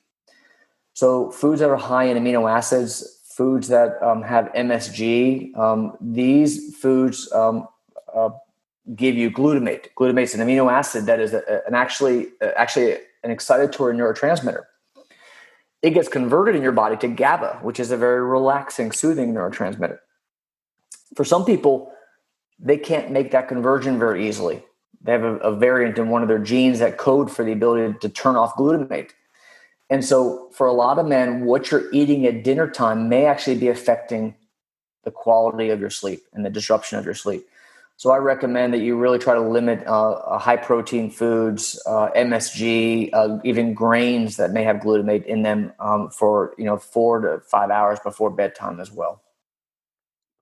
So foods that are high in amino acids, foods that have MSG, these foods give you glutamate. Glutamate is an amino acid that is actually an excitatory neurotransmitter. It gets converted in your body to GABA, which is a very relaxing, soothing neurotransmitter. For some people, they can't make that conversion very easily. They have a variant in one of their genes that code for the ability to turn off glutamate. And so for a lot of men, what you're eating at dinner time may actually be affecting the quality of your sleep and the disruption of your sleep. So I recommend that you really try to limit high protein foods, MSG, even grains that may have glutamate in them for 4 to 5 hours before bedtime as well.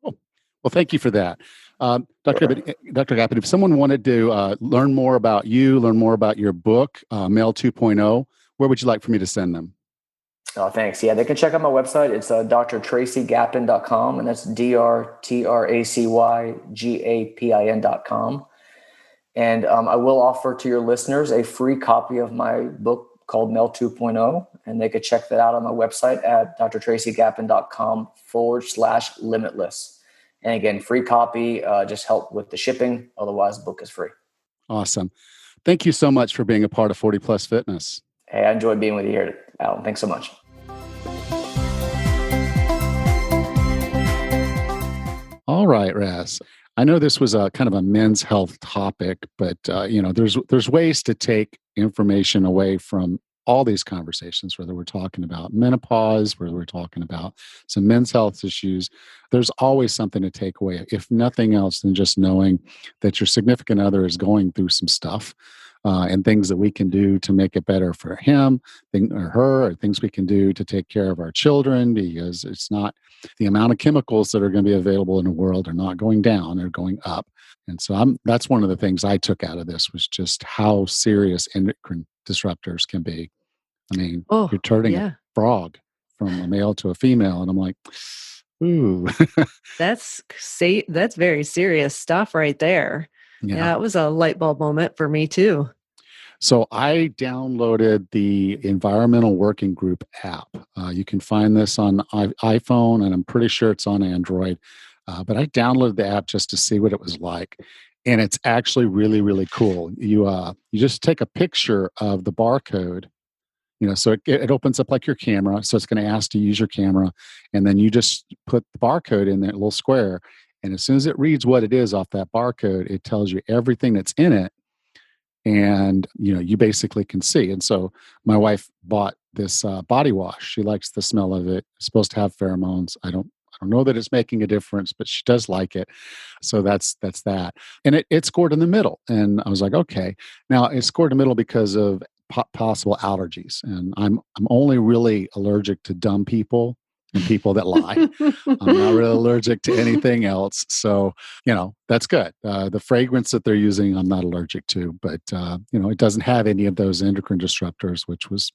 Cool. Well, thank you for that. Dr. Gapin, if someone wanted to learn more about you, learn more about your book, Male 2.0, where would you like for me to send them? Oh, thanks. Yeah, they can check out my website. It's drtracygapin.com, and that's drtracygapin.com. And I will offer to your listeners a free copy of my book called Male 2.0, and they could check that out on my website at drtracygapin.com/limitless. And again, free copy, just help with the shipping. Otherwise, the book is free. Awesome. Thank you so much for being a part of 40 Plus Fitness. Hey, I enjoyed being with you here, Alan. Thanks so much. All right, Raz. I know this was a kind of a men's health topic, but there's ways to take information away from all these conversations, whether we're talking about menopause, whether we're talking about some men's health issues. There's always something to take away, if nothing else than just knowing that your significant other is going through some stuff. And things that we can do to make it better for him or her, or things we can do to take care of our children, because it's not the amount of chemicals that are going to be available in the world are not going down, they're going up. And so that's one of the things I took out of this, was just how serious endocrine disruptors can be. I mean, you're turning a frog from a male to a female, and I'm like, ooh. That's very serious stuff right there. Yeah, it was a light bulb moment for me too. So I downloaded the Environmental Working Group app. You can find this on iPhone, and I'm pretty sure it's on Android. But I downloaded the app just to see what it was like. And it's actually really, really cool. You just take a picture of the barcode, so it opens up like your camera. So it's going to ask to use your camera. And then you just put the barcode in that little square. And as soon as it reads what it is off that barcode, it tells you everything that's in it. And, you basically can see. And so my wife bought this body wash. She likes the smell of it. It's supposed to have pheromones. I don't know that it's making a difference, but she does like it. So that's that. And it scored in the middle. And I was like, okay. Now it scored in the middle because of possible allergies. And I'm only really allergic to dumb people and people that lie. I'm not really allergic to anything else. So, that's good. The fragrance that they're using, I'm not allergic to, but, it doesn't have any of those endocrine disruptors, which was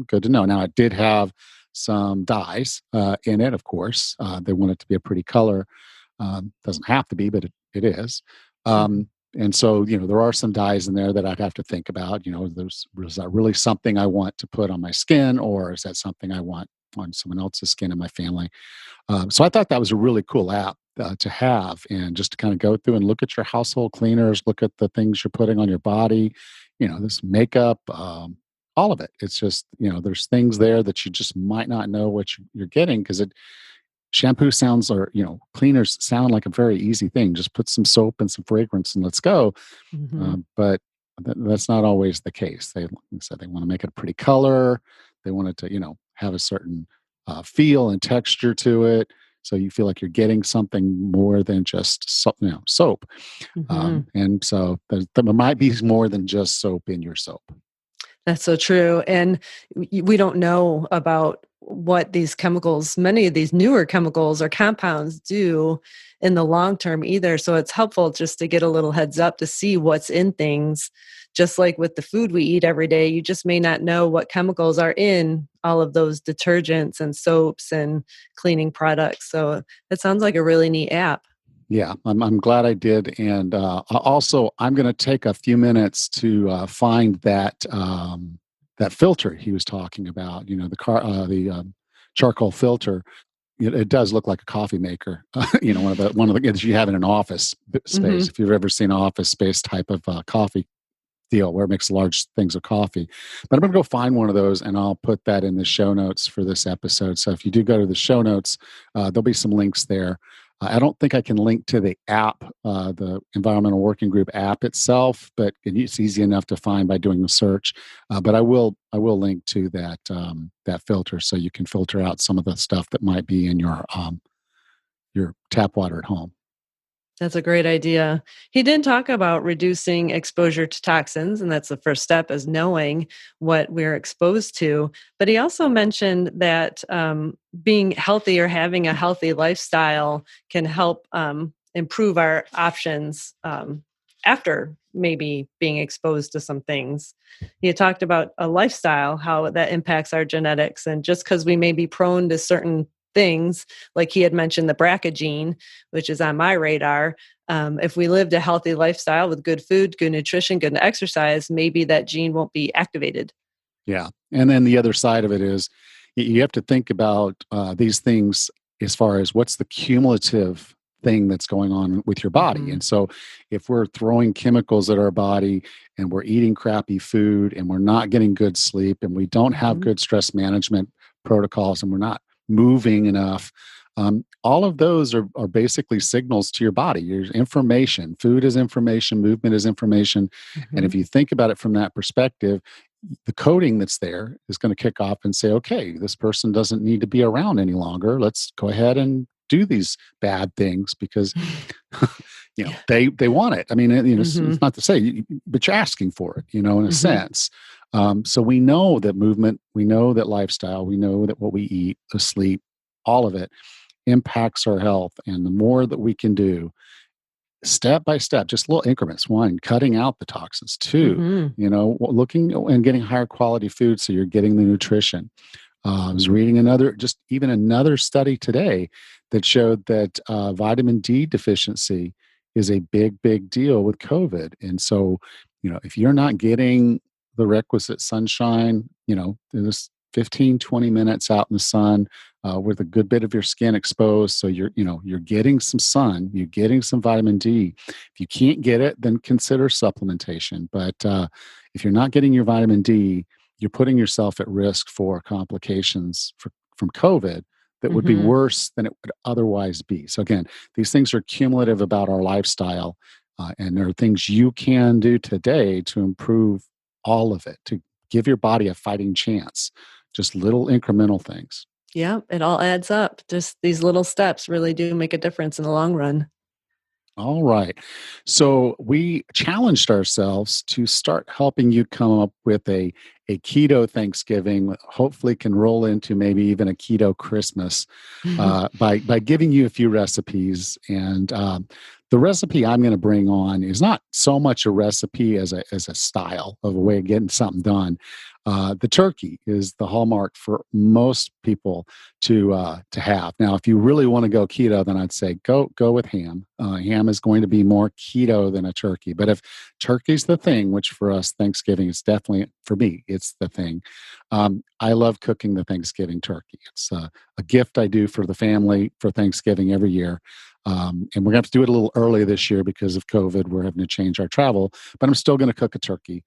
good to know. Now, it did have some dyes in it, of course. They want it to be a pretty color. Doesn't have to be, but it is. Mhm. And so, there are some dyes in there that I'd have to think about. Is that really something I want to put on my skin, or is that something I want on someone else's skin in my family? So I thought that was a really cool app to have, and just to kind of go through and look at your household cleaners, look at the things you're putting on your body, this makeup, all of it. It's just, there's things there that you just might not know what you're getting, because shampoo sounds, or cleaners sound like a very easy thing. Just put some soap and some fragrance and let's go. Mhm. But that's not always the case. Like I said, they want to make it a pretty color. They want it to, have a certain feel and texture to it. So you feel like you're getting something more than just soap. Mhm. And so there might be more than just soap in your soap. That's so true. And we don't know about what these chemicals, many of these newer chemicals or compounds do in the long term either. So it's helpful just to get a little heads up to see what's in things. Just like with the food we eat every day, you just may not know what chemicals are in all of those detergents and soaps and cleaning products. So it sounds like a really neat app. Yeah, I'm glad I did, and also I'm going to take a few minutes to find that filter he was talking about. The charcoal filter. It does look like a coffee maker. One of the that you have in an office space. Hmm. If you've ever seen an office space type of coffee deal where it makes large things of coffee. But I'm going to go find one of those, and I'll put that in the show notes for this episode. So if you do go to the show notes, there'll be some links there. I don't think I can link to the app, the Environmental Working Group app itself, but it's easy enough to find by doing the search. But I will link to that filter, so you can filter out some of the stuff that might be in your tap water at home. That's a great idea. He did talk about reducing exposure to toxins, and that's the first step is knowing what we're exposed to. But he also mentioned that being healthy or having a healthy lifestyle can help improve our options after maybe being exposed to some things. He had talked about a lifestyle, how that impacts our genetics. And just because we may be prone to certain things, like he had mentioned the BRCA gene, which is on my radar. If we lived a healthy lifestyle with good food, good nutrition, good exercise, maybe that gene won't be activated. Yeah. And then the other side of it is you have to think about these things as far as what's the cumulative thing that's going on with your body. Hmm. And so if we're throwing chemicals at our body and we're eating crappy food and we're not getting good sleep and we don't have Hmm. good stress management protocols and we're not moving enough, all of those are basically signals to your body. Your information, food is information, movement is information. And Hmm. if you think about it from that perspective, the coding that's there is going to kick off and say, okay, this person doesn't need to be around any longer. Let's go ahead and do these bad things because Yeah. they want it. I mean, Hmm. it's not to say, but you're asking for it, in a Hmm. sense. So we know that movement, we know that lifestyle, we know that what we eat, the sleep, all of it impacts our health. And the more that we can do step by step, just little increments. One, cutting out the toxins. Two, Hmm. looking and getting higher quality food so you're getting the nutrition. I was reading another study today that showed that vitamin D deficiency is a big deal with COVID. And so, if you're not getting the requisite sunshine, this 15, 20 minutes out in the sun with a good bit of your skin exposed. So you're getting some sun, you're getting some vitamin D. If you can't get it, then consider supplementation. But if you're not getting your vitamin D, you're putting yourself at risk for complications from COVID that would be Hmm. worse than it would otherwise be. So again, these things are cumulative about our lifestyle, and there are things you can do today to improve all of it, to give your body a fighting chance. Just little incremental things. Yeah, it all adds up. Just these little steps really do make a difference in the long run. All right. So we challenged ourselves to start helping you come up with a keto Thanksgiving, hopefully can roll into maybe even a keto Christmas by giving you a few recipes. And The recipe I'm going to bring on is not so much a recipe as a style of a way of getting something done. The turkey is the hallmark for most people to have. Now, if you really want to go keto, then I'd say go with ham. Ham is going to be more keto than a turkey. But if turkey's the thing, which for us Thanksgiving is definitely for me, it's the thing. I love cooking the Thanksgiving turkey. It's a gift I do for the family for Thanksgiving every year. And we're going to have to do it a little early this year because of COVID. We're having to change our travel, but I'm still going to cook a turkey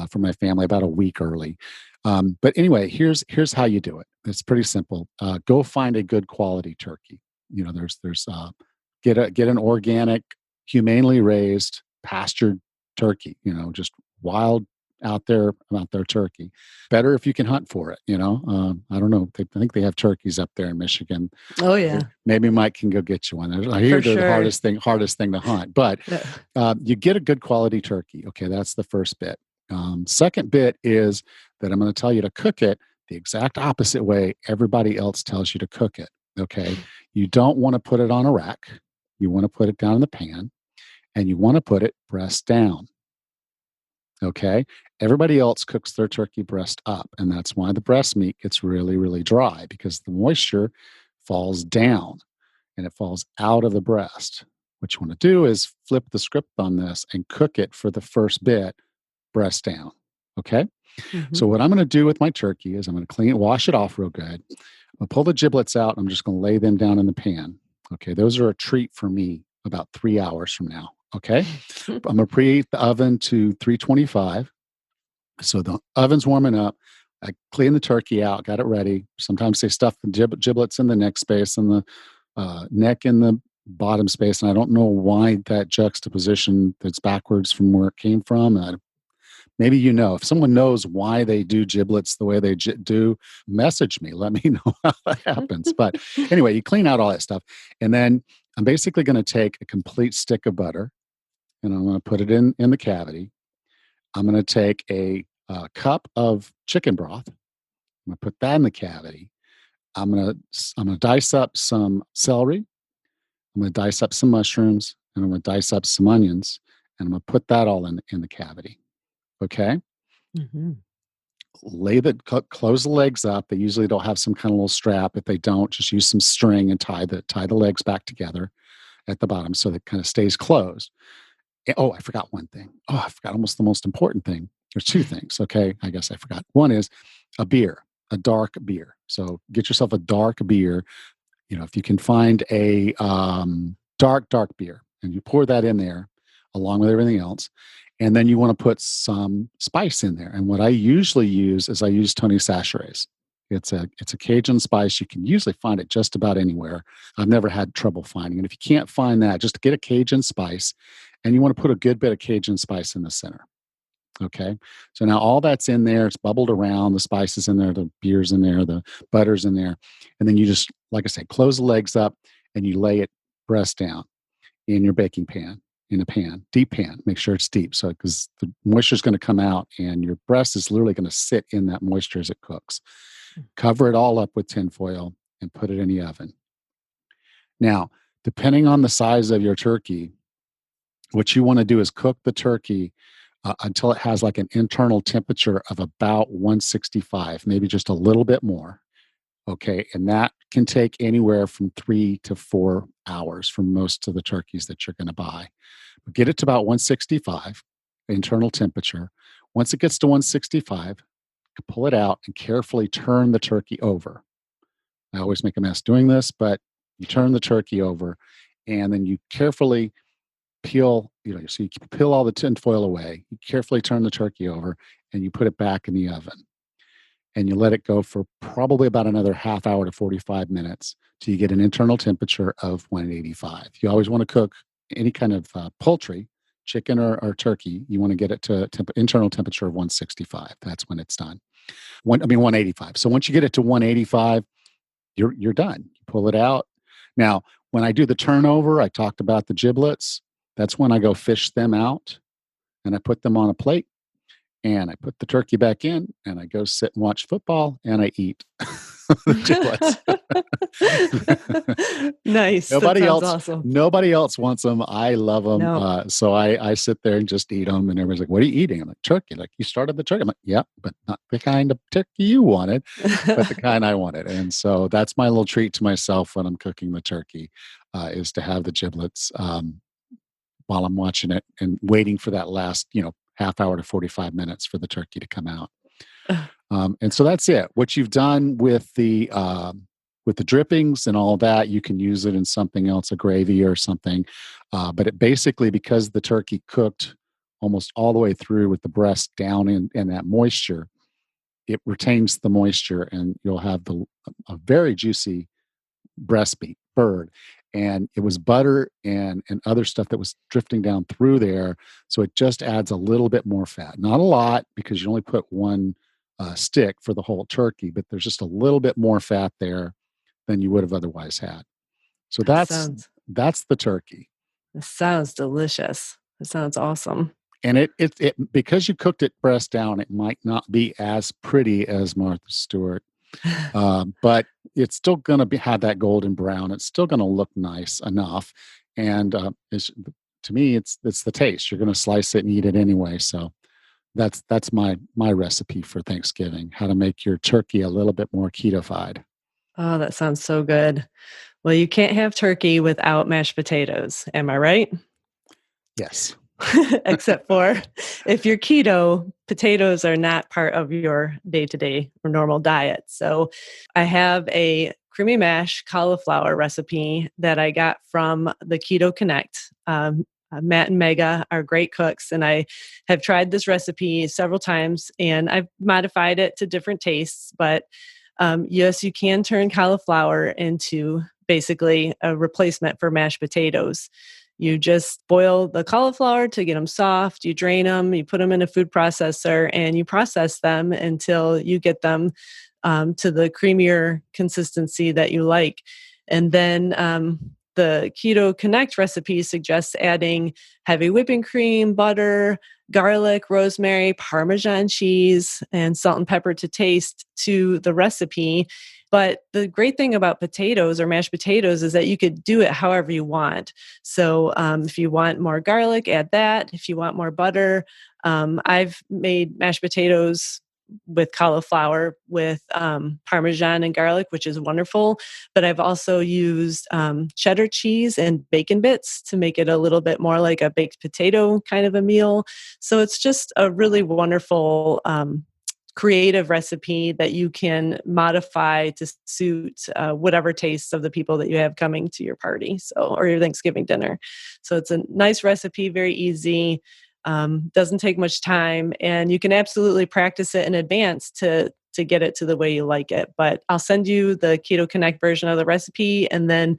for my family about a week early. But anyway, here's how you do it. It's pretty simple. Go find a good quality turkey. There's get an organic, humanely raised, pastured turkey. Just wild out there turkey. Better if you can hunt for it. I don't know. I think they have turkeys up there in Michigan. Oh yeah, Maybe Mike can go get you one. I hear for they're the sure. hardest thing to hunt. But you get a good quality turkey. Okay, that's the first bit. Second bit is that I'm going to tell you to cook it the exact opposite way everybody else tells you to cook it. Okay, you don't want to put it on a rack. You want to put it down in the pan, and you want to put it breast down. Okay. Everybody else cooks their turkey breast up. And that's why the breast meat gets really, really dry because the moisture falls down and it falls out of the breast. What you want to do is flip the script on this and cook it for the first bit, breast down. Okay. Hmm. So, what I'm going to do with my turkey is I'm going to wash it off real good. I'll pull the giblets out. I'm just going to lay them down in the pan. Okay. Those are a treat for me about 3 hours from now. Okay. I'm going to preheat the oven to 325. So the oven's warming up. I clean the turkey out, got it ready. Sometimes they stuff the giblets in the neck space and the neck in the bottom space. And I don't know why that juxtaposition that's backwards from where it came from. Maybe if someone knows why they do giblets the way they do, message me. Let me know how that happens. But anyway, you clean out all that stuff. And then I'm basically going to take a complete stick of butter and I'm going to put it in the cavity. I'm going to take a cup of chicken broth. I'm going to put that in the cavity. I'm going to dice up some celery. I'm going to dice up some mushrooms, and I'm going to dice up some onions, and I'm going to put that all in the cavity. Okay. Hmm. Close the legs up. They usually don't have some kind of little strap. If they don't, just use some string and tie the legs back together at the bottom so that it kind of stays closed. Oh, I forgot one thing. Oh, I forgot almost the most important thing. There's two things. Okay. I guess I forgot. One is a beer, a dark beer. So get yourself a dark beer. If you can find a dark beer and you pour that in there along with everything else. And then you want to put some spice in there. And what I usually use is I use Tony Chachere's. It's a Cajun spice. You can usually find it just about anywhere. I've never had trouble finding it. If you can't find that, just get a Cajun spice, and you want to put a good bit of Cajun spice in the center. Okay, so now all that's in there. It's bubbled around. The spices in there, the beer's in there, the butter's in there, and then you just, like I said, close the legs up and you lay it breast down in your baking pan. In a pan, deep pan. Make sure it's deep, so because the moisture is going to come out, and your breast is literally going to sit in that moisture as it cooks. Cover it all up with tin foil and put it in the oven. Now, depending on the size of your turkey, what you want to do is cook the turkey until it has like an internal temperature of about 165, maybe just a little bit more. Okay. And that can take anywhere from 3 to 4 hours for most of the turkeys that you're going to buy. But get it to about 165 internal temperature. Once it gets to 165, pull it out and carefully turn the turkey over. I always make a mess doing this, but you turn the turkey over and then you carefully peel, so you peel all the tin foil away. You carefully turn the turkey over and you put it back in the oven. And you let it go for probably about another half hour to 45 minutes till you get an internal temperature of 185. You always want to cook any kind of poultry, chicken or turkey. You want to get it to internal temperature of 165. That's when it's done. 185. So once you get it to 185, you're done. You pull it out. Now, when I do the turnover, I talked about the giblets. That's when I go fish them out and I put them on a plate. and I put the turkey back in, and I go sit and watch football, and I eat the giblets. Nice. That Nobody sounds else awesome. nobody else wants them. I love them. No. So I sit there and just eat them, and everybody's like, "What are you eating?" I'm like, "Turkey." Like, "You started the turkey." I'm like, "Yeah, but not the kind of turkey you wanted, but the kind I wanted." And so that's my little treat to myself when I'm cooking the turkey, is to have the giblets, while I'm watching it and waiting for that last, half hour to 45 minutes for the turkey to come out. And so that's it. What you've done with the drippings and all that, you can use it in something else, a gravy or something. But it basically, because the turkey cooked almost all the way through with the breast down in that moisture, it retains the moisture, and you'll have a very juicy breast meat bird. And it was butter and other stuff that was drifting down through there, so it just adds a little bit more fat, not a lot, because you only put one stick for the whole turkey, but there's just a little bit more fat there than you would have otherwise had. So That that's sounds that's the turkey. that sounds delicious. That sounds awesome. And it because you cooked it breast down, it might not be as pretty as Martha Stewart, but it's still going to have that golden brown. It's still going to look nice enough, and to me, it's the taste. You're going to slice it and eat it anyway. So that's my recipe for Thanksgiving: how to make your turkey a little bit more ketofied. Oh, that sounds so good. Well, you can't have turkey without mashed potatoes. Am I right? Yes. Except for if you're keto, potatoes are not part of your day to day or normal diet. So I have a creamy mash cauliflower recipe that I got from the Keto Connect. Matt and Mega are great cooks, and I have tried this recipe several times, and I've modified it to different tastes. But yes, you can turn cauliflower into basically a replacement for mashed potatoes. You just boil the cauliflower to get them soft, you drain them, you put them in a food processor, and you process them until you get them to the creamier consistency that you like. And then the Keto Connect recipe suggests adding heavy whipping cream, butter, garlic, rosemary, Parmesan cheese, and salt and pepper to taste to the recipe. But the great thing about potatoes or mashed potatoes is that you could do it however you want. So if you want more garlic, add that. If you want more butter, I've made mashed potatoes with cauliflower with Parmesan and garlic, which is wonderful. But I've also used cheddar cheese and bacon bits to make it a little bit more like a baked potato kind of a meal. So it's just a really wonderful creative recipe that you can modify to suit whatever tastes of the people that you have coming to your party, or your Thanksgiving dinner. So it's a nice recipe, very easy, doesn't take much time, and you can absolutely practice it in advance to get it to the way you like it. But I'll send you the Keto Connect version of the recipe, and then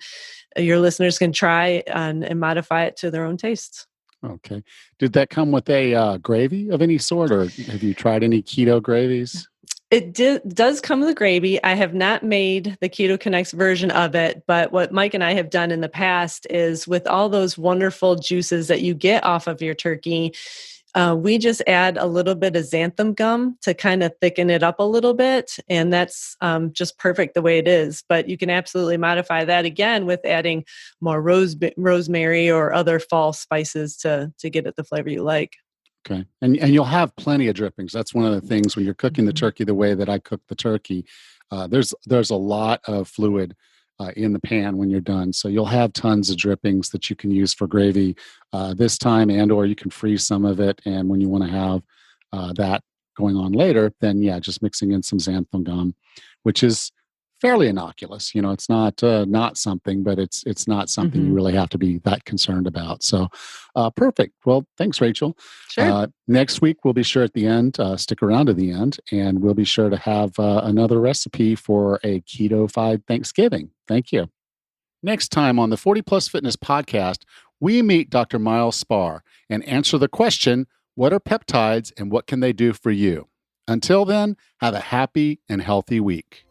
your listeners can try and modify it to their own tastes. Okay. Did that come with a gravy of any sort, or have you tried any keto gravies? It does come with a gravy. I have not made the Keto Connects version of it, but what Mike and I have done in the past is with all those wonderful juices that you get off of your turkey, we just add a little bit of xanthan gum to kind of thicken it up a little bit. And that's just perfect the way it is. But you can absolutely modify that again with adding more rosemary or other fall spices to get it the flavor you like. Okay. And you'll have plenty of drippings. That's one of the things when you're cooking the Mhm. turkey the way that I cook the turkey. There's a lot of fluid in the pan when you're done, so you'll have tons of drippings that you can use for gravy this time, and or you can freeze some of it. And when you want to have that going on later, then yeah, just mixing in some xanthan gum, which is fairly innocuous. It's not something, but it's not something you Mhm. really have to be that concerned about. So, perfect. Well, thanks, Rachel. Sure. Next week, we'll be sure at the end, stick around to the end, and we'll be sure to have another recipe for a keto-fied Thanksgiving. Thank you. Next time on the 40 Plus Fitness podcast, we meet Dr. Miles Spar and answer the question, what are peptides and what can they do for you? Until then, have a happy and healthy week.